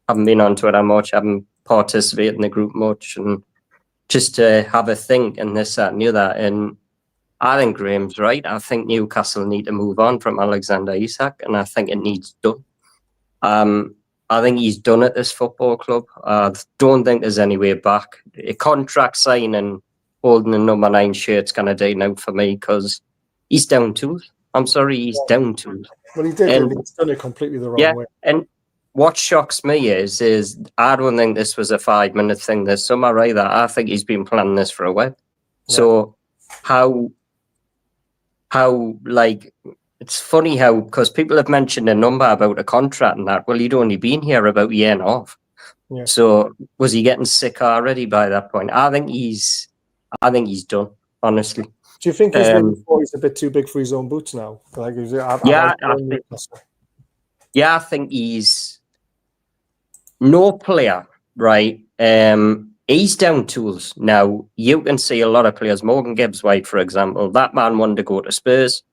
haven't been onto it that much, I haven't participated in the group much, and just to have a think and this, that, and the other. And I think Graeme's right. I think Newcastle need to move on from Alexander Isak, and I think it needs done. I think he's done at this football club. I don't think there's any way back. A contract sign and holding a number 9 shirt's going to do now for me, because he's down tools. I'm sorry, he's down tools. Well, he did, and he's done it completely the wrong way. And what shocks me is I don't think this was a 5-minute thing this summer either. I think he's been planning this for a while. Yeah. So how it's funny how, because people have mentioned a number about a contract and that. Well, he'd only been here about a year and a half. Yeah. So was he getting sick already by that point? I think he's done, honestly. Do you think he's a bit too big for his own boots now? I think he's no player, right? He's down tools now. You can see a lot of players. Morgan Gibbs-White, for example, that man wanted to go to Spurs.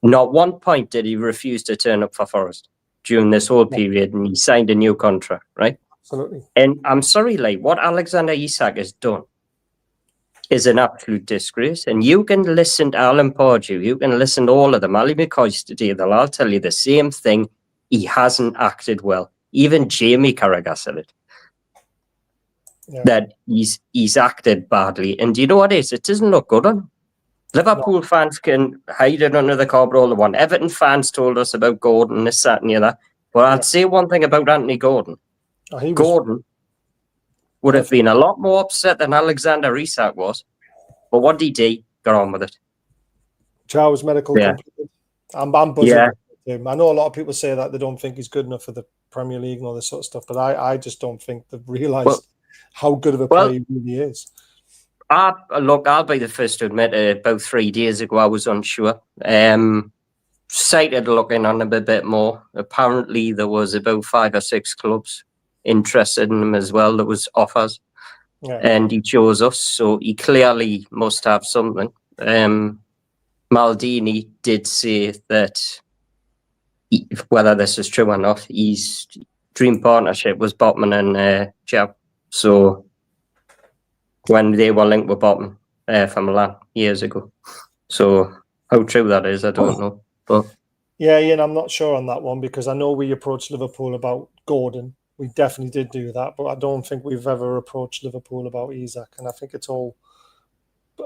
Not one point did he refuse to turn up for Forest during this whole period, and he signed a new contract, right? Absolutely. And I'm sorry, what Alexander Isak has done is an absolute disgrace. And you can listen to Alan Pardew, you can listen to all of them, Ali McCoy today, they'll all tell you the same thing. He hasn't acted well. Even Jamie Carragher said it. Yeah. That he's acted badly. And do you know what it is? It doesn't look good on him. Liverpool fans can hide it under the carpet all they want. Everton fans told us about Gordon, this, that, and the other. But I'd say one thing about Anthony Gordon. Gordon would have been a lot more upset than Alexander Isak was. But what did he do? Got on with it. Charles medical completed. I'm buzzing. I know a lot of people say that they don't think he's good enough for the Premier League and all this sort of stuff, but I just don't think they've realised how good of a player he really is. I'll be the first to admit about 3 days ago I was unsure. Started looking on him a bit more. Apparently there was about 5 or 6 clubs interested in him as well. There was offers. Yeah. And he chose us, so he clearly must have something. Maldini did say that whether this is true or not, his dream partnership was Botman and Joe. So when they were linked with Botman from Milan years ago. So how true that is, I don't know. But yeah, Ian, I'm not sure on that one because I know we approached Liverpool about Gordon. We definitely did do that, but I don't think we've ever approached Liverpool about Isak. And I think it's all,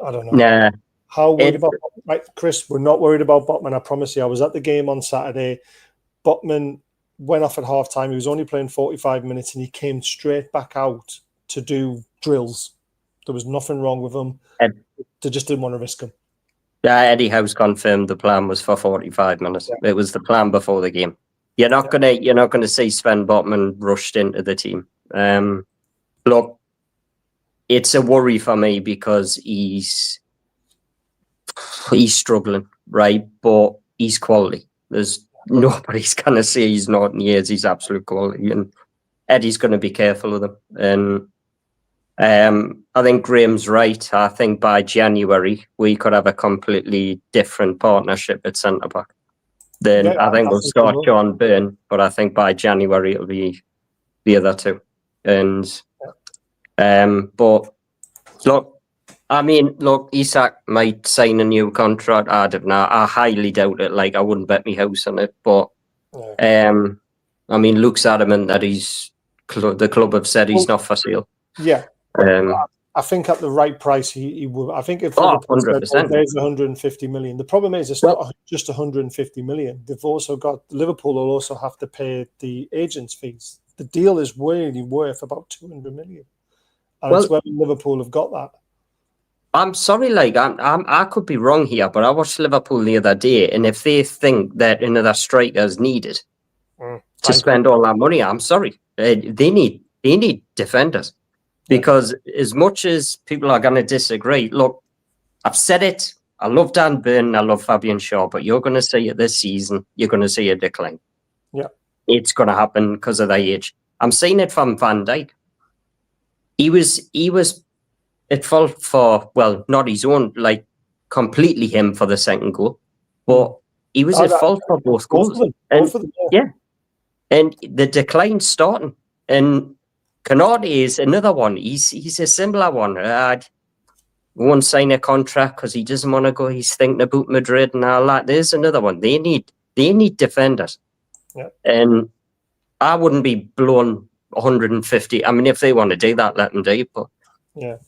I don't know. nah, How worried about right, Chris? We're not worried about Botman. I promise you. I was at the game on Saturday. Botman went off at half time. He was only playing 45 minutes and he came straight back out to do drills. There was nothing wrong with him. They just didn't want to risk him. Yeah, Eddie Howe confirmed the plan was for 45 minutes. Yeah. It was the plan before the game. You're not gonna see Sven Botman rushed into the team. Look, it's a worry for me because he's struggling, right? But he's quality. There's nobody's gonna say he's not, and he is. He's absolute quality, and Eddie's gonna be careful of them. And I think Graeme's right. I think by January we could have a completely different partnership at centre back. Then I think we'll start John Byrne, but I think by January it'll be the other two. And but look, Isak might sign a new contract. I don't know. I highly doubt it. Like I wouldn't bet my house on it. But Luke's adamant that the club have said he's not for sale. Yeah. I think at the right price, he would. I think if 100%. There's 150 million. The problem is it's not just 150 million. They've also got Liverpool will also have to pay the agents' fees. The deal is really worth about 200 million, and it's whether Liverpool have got that. I'm sorry, I could be wrong here, but I watched Liverpool the other day, and if they think that another striker is needed to spend all that money, I'm sorry, they need defenders. Because as much as people are going to disagree, look, I've said it. I love Dan Burn, I love Fabian Shaw, but you're going to see it this season. You're going to see a decline. Yeah, it's going to happen because of their age. I'm seeing it from Van Dijk. He was at fault for not his own, completely him for the second goal, but he was at fault for both goals. And the decline's starting. And Canardi is another one. He's a similar one. Won't sign a contract because he doesn't want to go. He's thinking about Madrid and all that. There's another one. They need defenders. Yeah. And I wouldn't be blown 150. I mean, if they want to do that, let them do it. But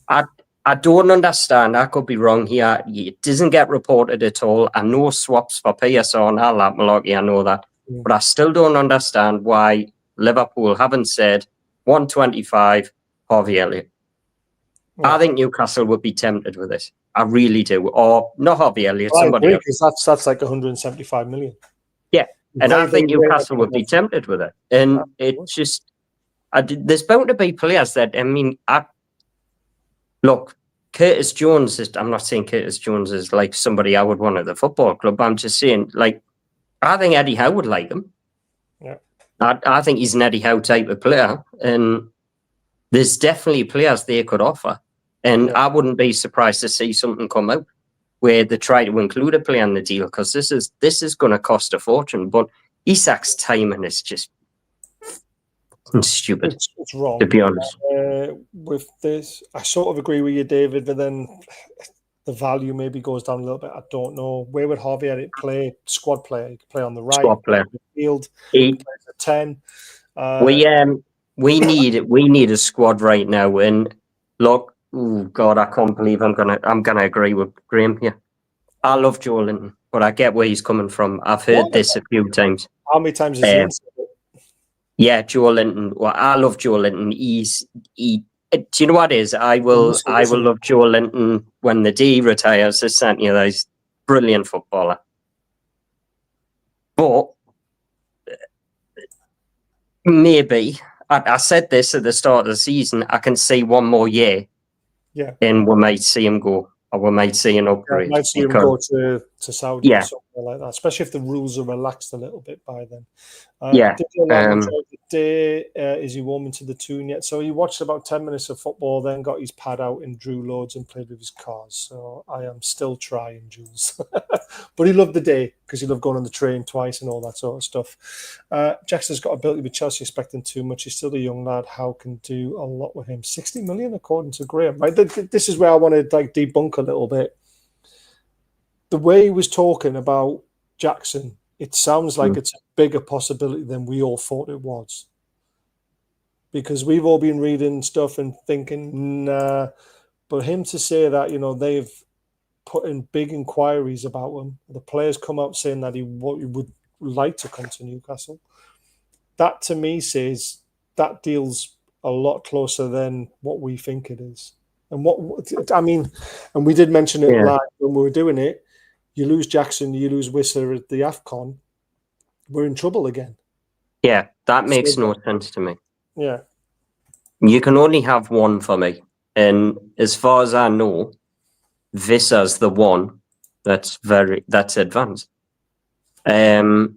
I don't understand. I could be wrong here. It doesn't get reported at all. I know swaps for PSR and all that malarkey. I know that. Yeah. But I still don't understand why Liverpool haven't said 125 Harvey Elliott. Yeah. I think Newcastle would be tempted with this. I really do. Or not Harvey Elliott, somebody else. Because that's like 175 million. Yeah. And I think Newcastle would be tempted with it. And it's just, there's bound to be players that, look, Curtis Jones I'm not saying Curtis Jones is like somebody I would want at the football club. I'm just saying, I think Eddie Howe would like him. Yeah. I think he's an Eddie Howe type of player. And there's definitely players they could offer. And I wouldn't be surprised to see something come out where they try to include a player in the deal, because this is going to cost a fortune. But Isak's timing is just stupid. It's wrong, to be honest. With this, I sort of agree with you, David, but then the value maybe goes down a little bit. I don't know. Where would Harvey Elliott play? Squad player. He could play on the right. Squad player. Midfield. He plays at 10. We need a squad right now. And look, oh God, I can't believe I'm gonna agree with Graeme here. I love Joe Linton, but I get where he's coming from. I've heard this a few times. How many times has he said it? Yeah, Joe Linton. Well, I love Joe Linton. Do you know what it is? I will love Joe Linton when the D retires. He's a brilliant footballer. But maybe I said this at the start of the season. I can see one more year. Yeah. And we might see him go, or we might see an upgrade. We might see him go to Saudi or something like that, especially if the rules are relaxed a little bit by then. Is he warming to the tune yet? So he watched about 10 minutes of football, then got his pad out and drew loads and played with his cars. So I am still trying, Jules. But he loved the day because he loved going on the train twice and all that sort of stuff. Jackson's got ability with Chelsea, expecting too much. He's still a young lad. How can do a lot with him? 60 million according to Graeme. Right? This is where I want to debunk a little bit. the way he was talking about Jackson, it sounds like it's a bigger possibility than we all thought it was. Because we've all been reading stuff and thinking, nah. But him to say that, they've put in big inquiries about him. The players come out saying that he would like to come to Newcastle. That to me says that deal's a lot closer than what we think it is. And and we did mention it live when we were doing it. You lose Jackson, you lose Whistler at the AFCON, we're in trouble again. Yeah, that makes no sense to me. Yeah. You can only have one for me. And as far as I know, Vissa's the one that's advanced. True.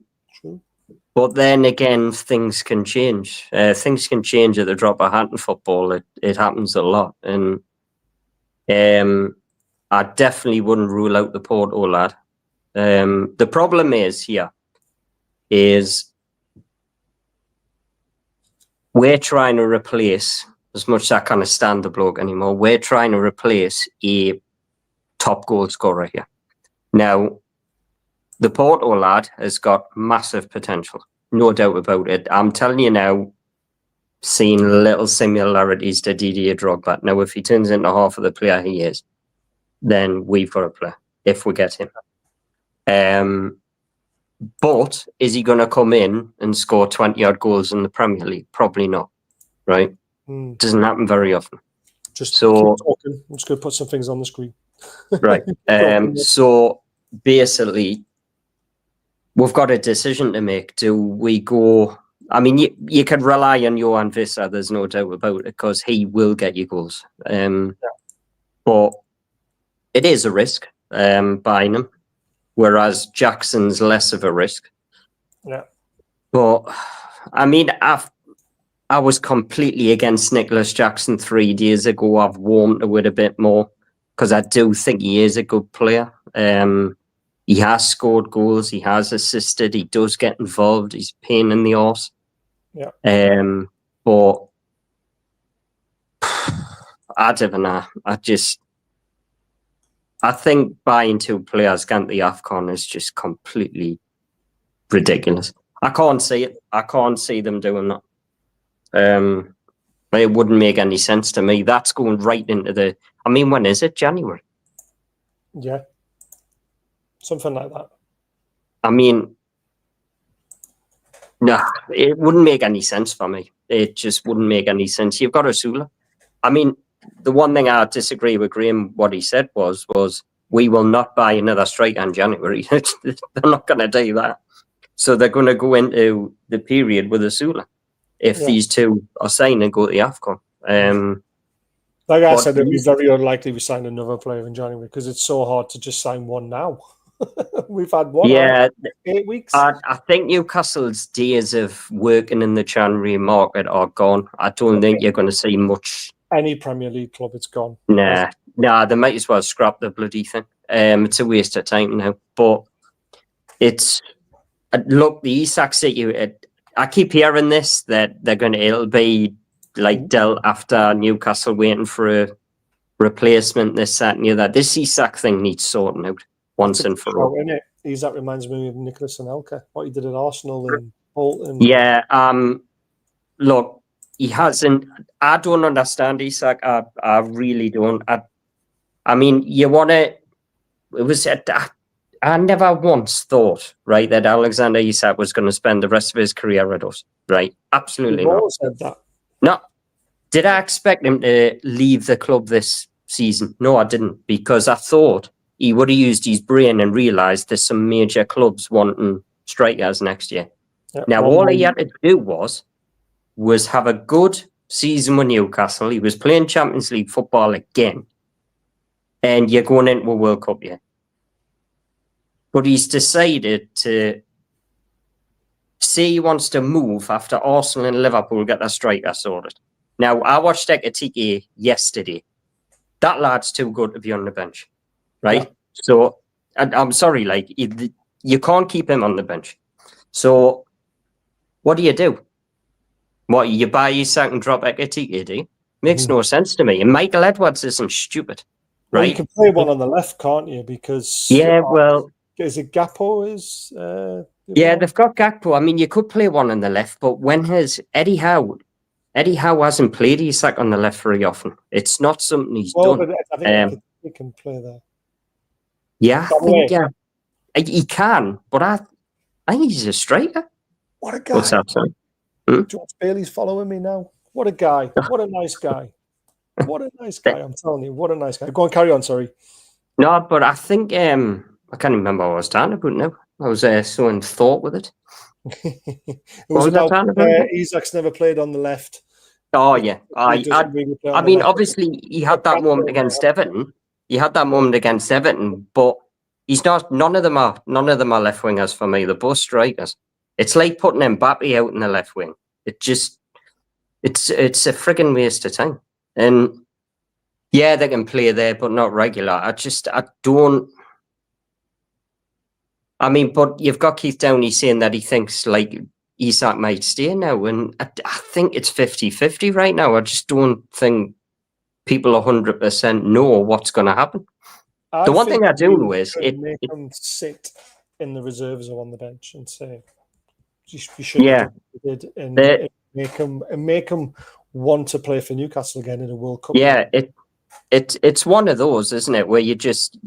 But then again, things can change. Things can change at the drop of a hat in football. It happens a lot. And I definitely wouldn't rule out the Porto lad. The problem is we're trying to replace, as much as I can't stand the bloke anymore, we're trying to replace a top goal scorer here. Now, the Porto lad has got massive potential, no doubt about it. I'm telling you now, seeing little similarities to Didier Drogba. Now, if he turns into half of the player he is, then we've got a player, if we get him. But is he going to come in and score 20-odd goals in the Premier League? Probably not, right? Doesn't happen very often. Just keep talking. I'm just going to put some things on the screen. Right. So basically, we've got a decision to make. Do we go... I mean, you can rely on Johan Vissa, there's no doubt about it, because he will get you goals. But it is a risk buying him, whereas Jackson's less of a risk. Yeah. But, I mean, I was completely against Nicholas Jackson 3 days ago. I've warmed to it a bit more, because I do think he is a good player. He has scored goals. He has assisted. He does get involved. He's a pain in the arse. Yeah. But I don't know. I think buying 2 players going to the AFCON is just completely ridiculous. I can't see it. I can't see them doing that. It wouldn't make any sense to me. That's going right into the... I mean, when is it? January? Yeah. Something like that. I mean, no, it wouldn't make any sense for me. It just wouldn't make any sense. You've got Osula. I mean, the one thing I disagree with Graeme, what he said was we will not buy another striker in January. They're not going to do that. So they're going to go into the period with Osula if these 2 are signed and go to the AFCON. Like I said, it'd be very unlikely we sign another player in January because it's so hard to just sign one now. We've had one 8 weeks. I think Newcastle's days of working in the January market are gone. I don't think you're going to see much. Any Premier League club, it's gone. Nah, they might as well scrap the bloody thing. It's a waste of time now. But it's look, the Isak situation. I keep hearing this that it'll be like dealt after Newcastle waiting for a replacement. This, that, and the other. This Isak thing needs sorting out once and for all. Isak reminds me of Nicholas Anelka, what he did at Arsenal and Bolton. Yeah. Look. He hasn't. I don't understand Isak. I really don't. I mean, you want to. It was. I never once thought, right, that Alexander Isak was going to spend the rest of his career at us, right? Absolutely not. Said that. No. Did I expect him to leave the club this season? No, I didn't, because I thought he would have used his brain and realised there's some major clubs wanting strikers next year. Yep. Now, all he had to do was have a good season with Newcastle. He was playing Champions League football again. And you're going into a World Cup year. But he's decided to say he wants to move after Arsenal and Liverpool get their striker sorted. Now, I watched Ekitike yesterday. That lad's too good to be on the bench, right? Yeah. So, I'm sorry, like, you can't keep him on the bench. So, what do? What, you buy Isak and drop Ekitike, do you? Makes no sense to me. And Michael Edwards isn't stupid. Well, you right? can play one on the left, can't you? Because Yeah, well, is it Gakpo? yeah, they've got Gakpo. I mean, you could play one on the left, but when has Eddie Howe? Eddie Howe hasn't played Isak on the left very often. It's not something he's Well, done. but I think he can play there. Yeah, By I the think way, he can, but I think he's a striker. what a guy! What's that, son? Hmm? George Bailey's following me now. What a guy! What a nice guy! What a nice guy! I'm telling you, what a nice guy. Go on, carry on. Sorry. No, but I think I can't remember what I was talking about now. I was so in thought with it. It What was was I about talking about? Isak's never played on the left. Oh He yeah, doesn't really play I on the mean, left. obviously he had that moment against Everton. He had that moment against Everton, but he's not. None of them are left wingers for me. They're both strikers. It's like putting Mbappe out in the left wing. It's a frigging waste of time. And yeah, they can play there, but not regular. I don't. I mean, but you've got Keith Downey saying that he thinks like Isak might stay now, and I think it's 50-50 right now. I just don't think people 100% know what's going to happen. The one thing I do know is make them sit in the reserves or on the bench and say you should yeah, have did and make them want to play for Newcastle again in a World Cup. Yeah, it's one of those, isn't it, where you just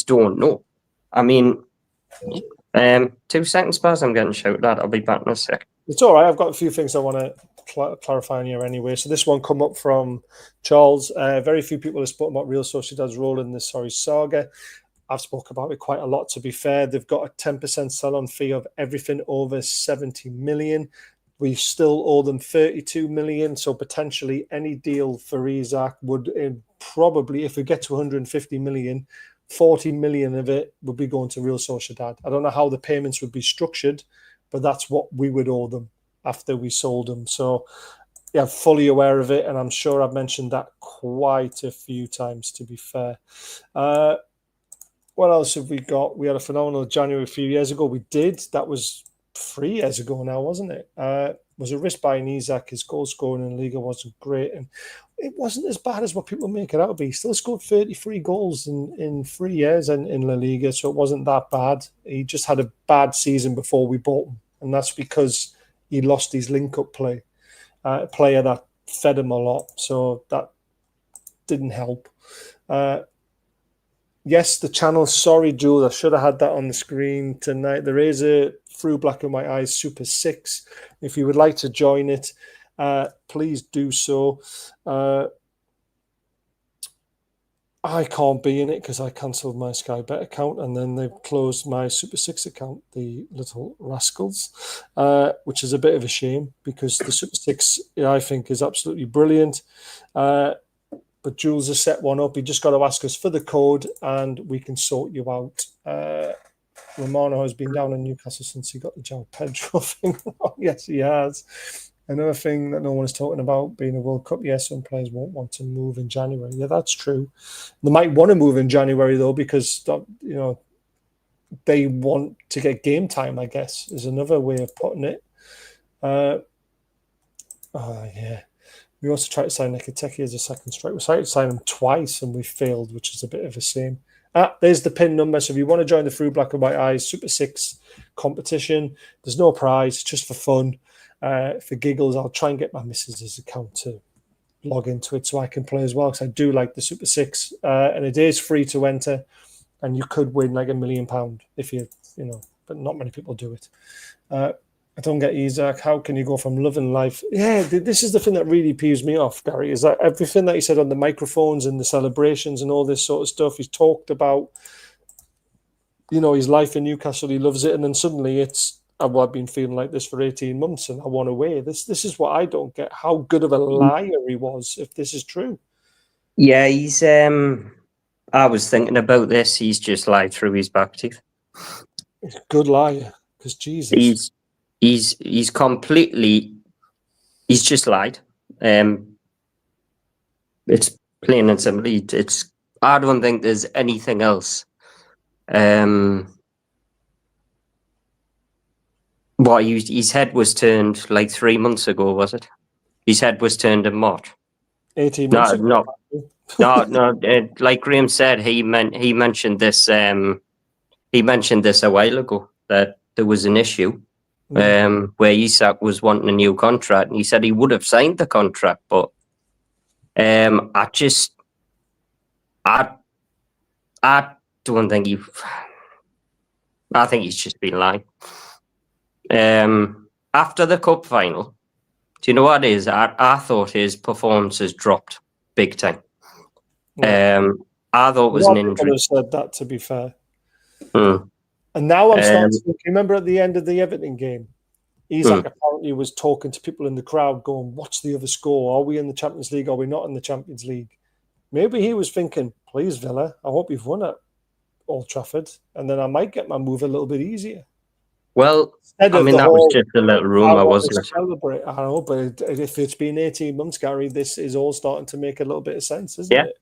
don't know. I mean, 2 seconds, Baz. I'm getting shouted at. I'll be back in a sec. It's all right. I've got a few things I want to clarify on here anyway. So this one come up from Charles. Very few people have spoken about Real Sociedad's role in this saga. I've spoken about it quite a lot, to be fair. They've got a 10% sell-on fee of everything over 70 million. We still owe them 32 million. So potentially any deal for Isak would probably, if we get to 150 million, 40 million of it would be going to Real Sociedad. I don't know how the payments would be structured, but that's what we would owe them after we sold them. So yeah, I'm fully aware of it, and I'm sure I've mentioned that quite a few times, to be fair. What else have we got? We had a phenomenal January a few years ago. We did. That was 3 years ago now, wasn't it? Was a risk buying Isak. His goal scoring in Liga wasn't great, and it wasn't as bad as what people make it out to be. He still scored 33 goals in 3 years in La Liga, so it wasn't that bad. He just had a bad season before we bought him, and that's because he lost his link-up play, player that fed him a lot, so that didn't help. Yes, the channel. Sorry, Jules, I should have had that on the screen tonight. There is a Through Black and White Eyes Super 6. If you would like to join it, please do so. I can't be in it because I cancelled my Sky Bet account and then they've closed my Super 6 account, the little rascals, which is a bit of a shame because the Super 6, I think, is absolutely brilliant. But Jules has set one up. You just got to ask us for the code and we can sort you out. Romano has been down in Newcastle since he got the João Pedro thing. Oh, yes, he has. Another thing that no one is talking about, being a World Cup, yes, some players won't want to move in January. Yeah, that's true. They might want to move in January, though, because they want to get game time, I guess, is another way of putting it. Yeah. We also tried to sign Nekateki as a second strike. We tried to sign him twice and we failed, which is a bit of a shame. There's the pin number. So if you want to join the Through Black and White Eyes Super 6 competition, there's no prize, just for fun. For giggles, I'll try and get my missus's account to log into it so I can play as well, because I do like the Super 6. And it is free to enter, and you could win like £1 million if but not many people do it. I don't get Isak. How can you go from loving life? Yeah, this is the thing that really peeves me off, Gary, is that everything that he said on the microphones and the celebrations and all this sort of stuff, he's talked about, his life in Newcastle, he loves it, and then suddenly it's, I've been feeling like this for 18 months and I want away. This is what I don't get, how good of a liar he was, if this is true. Yeah, he's, I was thinking about this, he's just lied through his back teeth. He's a good liar, because Jesus. He's completely, he's just lied. It's plain and simple. I don't think there's anything else. His head was turned like 3 months ago, was it? His head was turned in March. 18 No, months ago. no. Like Graeme said, he mentioned this. He mentioned this a while ago that there was an issue where Isak was wanting a new contract, and he said he would have signed the contract, but I don't think I think he's just been lying. After the cup final, do you know what it is? I thought his performance has dropped big time. Yeah. I thought it was an injury. Have said that, to be fair. Mm. And now I'm starting to think, remember at the end of the Everton game, Isak apparently was talking to people in the crowd going, what's the other score? Are we in the Champions League? Are we not in the Champions League? Maybe he was thinking, please, Villa, I hope you've won at Old Trafford, and then I might get my move a little bit easier. Well, I mean, that was just a little rumour, wasn't it? Celebrate. I know, but if it's been 18 months, Gary, this is all starting to make a little bit of sense, isn't it?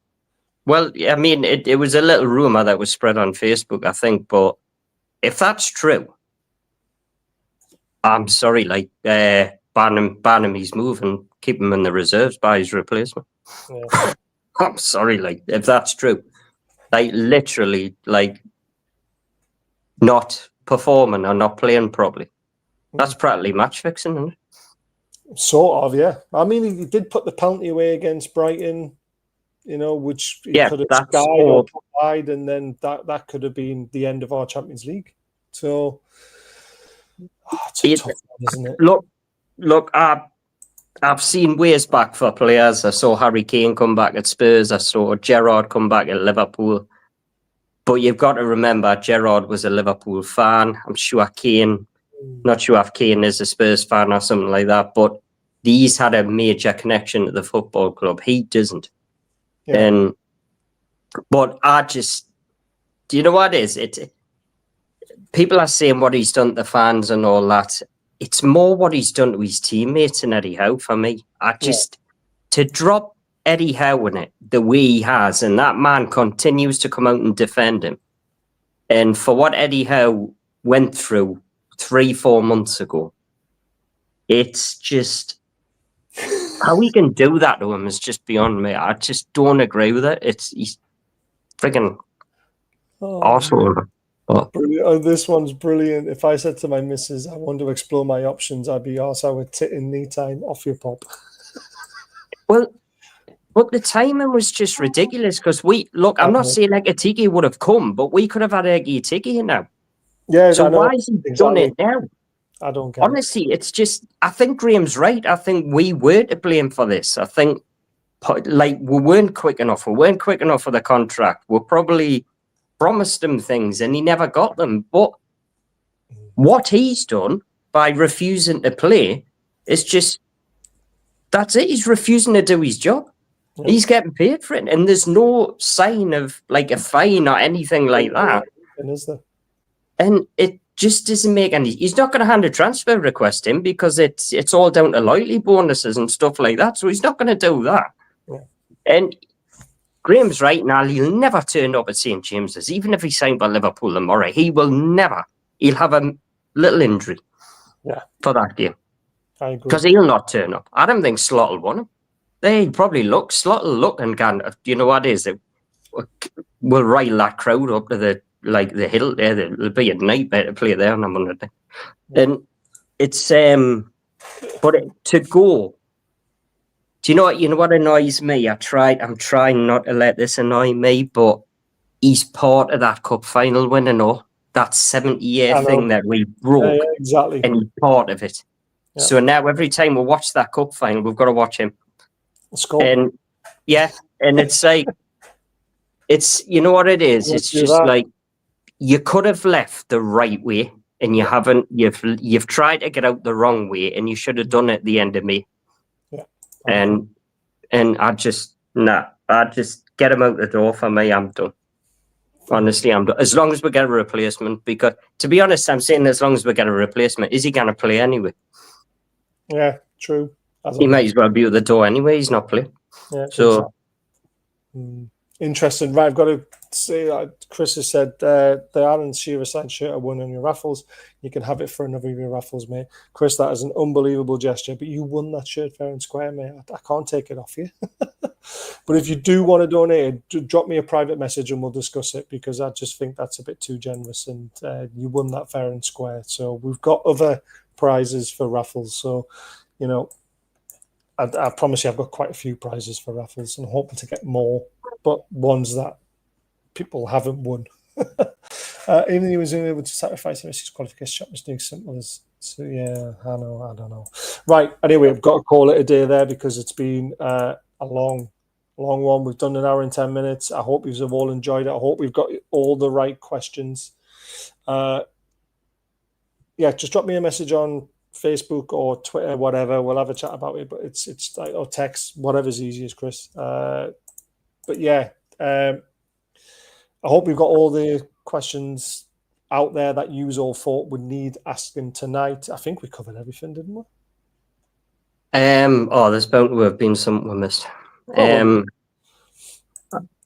Well, I mean, it was a little rumour that was spread on Facebook, I think, but if that's true, I'm sorry, like, ban him his move and keep him in the reserves by his replacement. Yeah. I'm sorry, like, if that's true. Like, literally, like, not performing or not playing properly. That's practically match fixing, isn't it? Sort of, yeah. I mean, he did put the penalty away against Brighton, you know, which he could have skied or tried, and then that could have been the end of our Champions League. So, it's a tough one, isn't it? Look, I've seen ways back for players. I saw Harry Kane come back at Spurs. I saw Gerrard come back at Liverpool. But you've got to remember, Gerrard was a Liverpool fan. I'm sure Kane, not sure if Kane is a Spurs fan or something like that, but these had a major connection to the football club. He doesn't. Yeah. But do you know what it is? People are saying what he's done to the fans and all that. It's more what he's done to his teammates and Eddie Howe for me. To drop Eddie Howe in it the way he has, and that man continues to come out and defend him. And for what Eddie Howe went through 3-4 months ago, it's just how he can do that to him is just beyond me. I just don't agree with it. He's freaking awesome. Oh, this one's brilliant. If I said to my missus, I want to explore my options, I'd be asked, I would tit in knee time off your pop. Well, but the timing was just ridiculous because I'm not saying Ekitike would have come, but we could have had Ekitike now. Yeah, so why has he done it now? I don't get Honestly, it's just, I think Graeme's right. I think we were to blame for this. I think, like, we weren't quick enough. We weren't quick enough for the contract. We probably promised him things and he never got them. But what he's done by refusing to play is just, that's it. He's refusing to do his job. Yeah. He's getting paid for it. And there's no sign of like a fine or anything like that. Is there? And it just doesn't make any. He's not going to hand a transfer request in because it's all down to loyalty bonuses and stuff like that. So he's not going to do that. Yeah. And Graeme's right now. He'll never turn up at St James's, even if he signed by Liverpool tomorrow. He will never. He'll have a little injury. Yeah. For that game. I agree. Because he'll not turn up. I don't think Slot will want him. They'd probably look. Slot will look and can. You know what it is? We'll rile that crowd up to the hill there. It'll be a nightmare to play there on a Monday. And it's but to go. Do you know what annoys me? I'm trying not to let this annoy me, but he's part of that cup final win and all. That 70-year thing that we broke. Yeah, exactly. And he's part of it. Yeah. So now every time we watch that cup final, we've got to watch him. And and it's like, you know what it is? It's just like, you could have left the right way and you haven't. You've tried to get out the wrong way and you should have done it at the end of May. Yeah. And I just get him out the door for me. I'm done. Honestly, I'm done. As long as we get a replacement, because to be honest, I'm saying as long as we get a replacement, is he going to play anyway? Yeah, true. He might as well be at the door anyway. He's not playing. Yeah. So Interesting. Right, I've got to say, Chris has said the Aaron Shearer signed shirt I won on your raffles. You can have it for another of your raffles, mate. Chris, that is an unbelievable gesture, but you won that shirt fair and square, mate. I can't take it off you. But if you do want to donate it, drop me a private message and we'll discuss it, because I just think that's a bit too generous, and you won that fair and square. So we've got other prizes for raffles. So, you know, I promise you I've got quite a few prizes for raffles, and I'm hoping to get more, but ones that people haven't won. Even though he was able to sacrifice the his qualification shot was doing simple as, so yeah, I don't know. Right, anyway, I've got to call it a day there, because it's been a long one. We've done an hour and 10 minutes. I hope you've all enjoyed it. I hope we've got all the right questions. Yeah, just drop me a message on Facebook or Twitter, whatever. We'll have a chat about it, but it's like, or text, whatever's easiest, Chris. But yeah, I hope we've got all the questions out there that you all thought would need asking tonight. I think we covered everything, didn't we? There's bound to have been something we missed.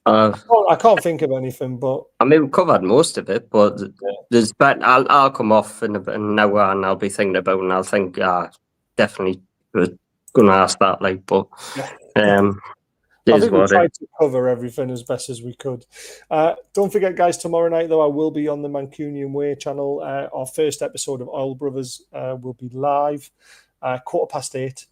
I can't think of anything, but I mean, we covered most of it, but there's. But I'll come off in an hour and I'll be thinking about it, and I'll think, definitely was going to ask that. Like, but I think we tried to cover everything as best as we could. Don't forget, guys, tomorrow night, though, I will be on the Mancunian Way channel. Our first episode of Oil Brothers will be live 8:15,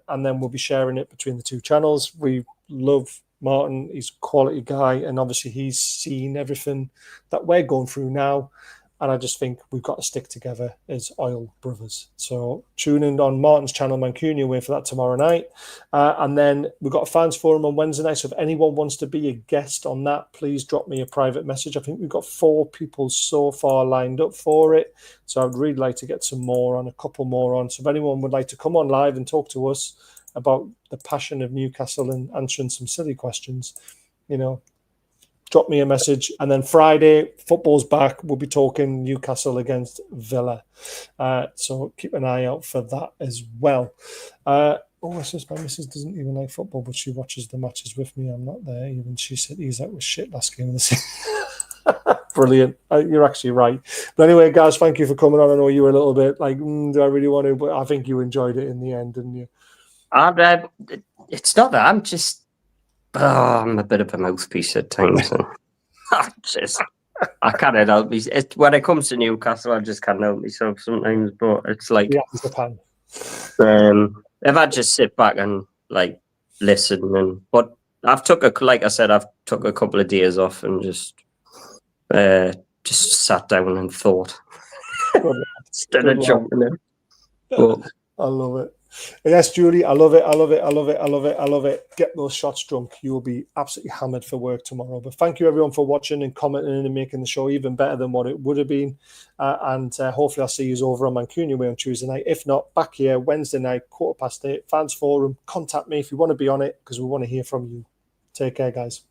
and then we'll be sharing it between the two channels. We love Martin. He's a quality guy, and obviously he's seen everything that we're going through now. And I just think we've got to stick together as Oil Brothers. So tune in on Martin's channel, Mancunian Way, for that tomorrow night. And then we've got a fans forum on Wednesday night. So if anyone wants to be a guest on that, please drop me a private message. I think we've got 4 people so far lined up for it. So I'd really like to get some more on, a couple more on. So if anyone would like to come on live and talk to us about the passion of Newcastle and answering some silly questions, you know, drop me a message. And then Friday, football's back. We'll be talking Newcastle against Villa. So keep an eye out for that as well. I suppose my missus doesn't even like football, but she watches the matches with me. I'm not there. Even she said Isak was shit last game of the season. Brilliant. You're actually right. But anyway, guys, thank you for coming on. I know you were a little bit like, do I really want to? But I think you enjoyed it in the end, didn't you? It's not that. I'm just... I'm a bit of a mouthpiece at times. I can't help me. When it comes to Newcastle, I just can't help myself sometimes. But it's like, if I just sit back and like listen, but I've took a couple of days off and just sat down and thought instead of jumping in. But, I love it. Yes, Julie, I love it. I love it. I love it. I love it. I love it. Get those shots drunk. You will be absolutely hammered for work tomorrow. But thank you, everyone, for watching and commenting and making the show even better than what it would have been. And hopefully I'll see you over on Mancunian Way on Tuesday night. If not, back here Wednesday night, 8:15, fans forum. Contact me if you want to be on it, because we want to hear from you. Take care, guys.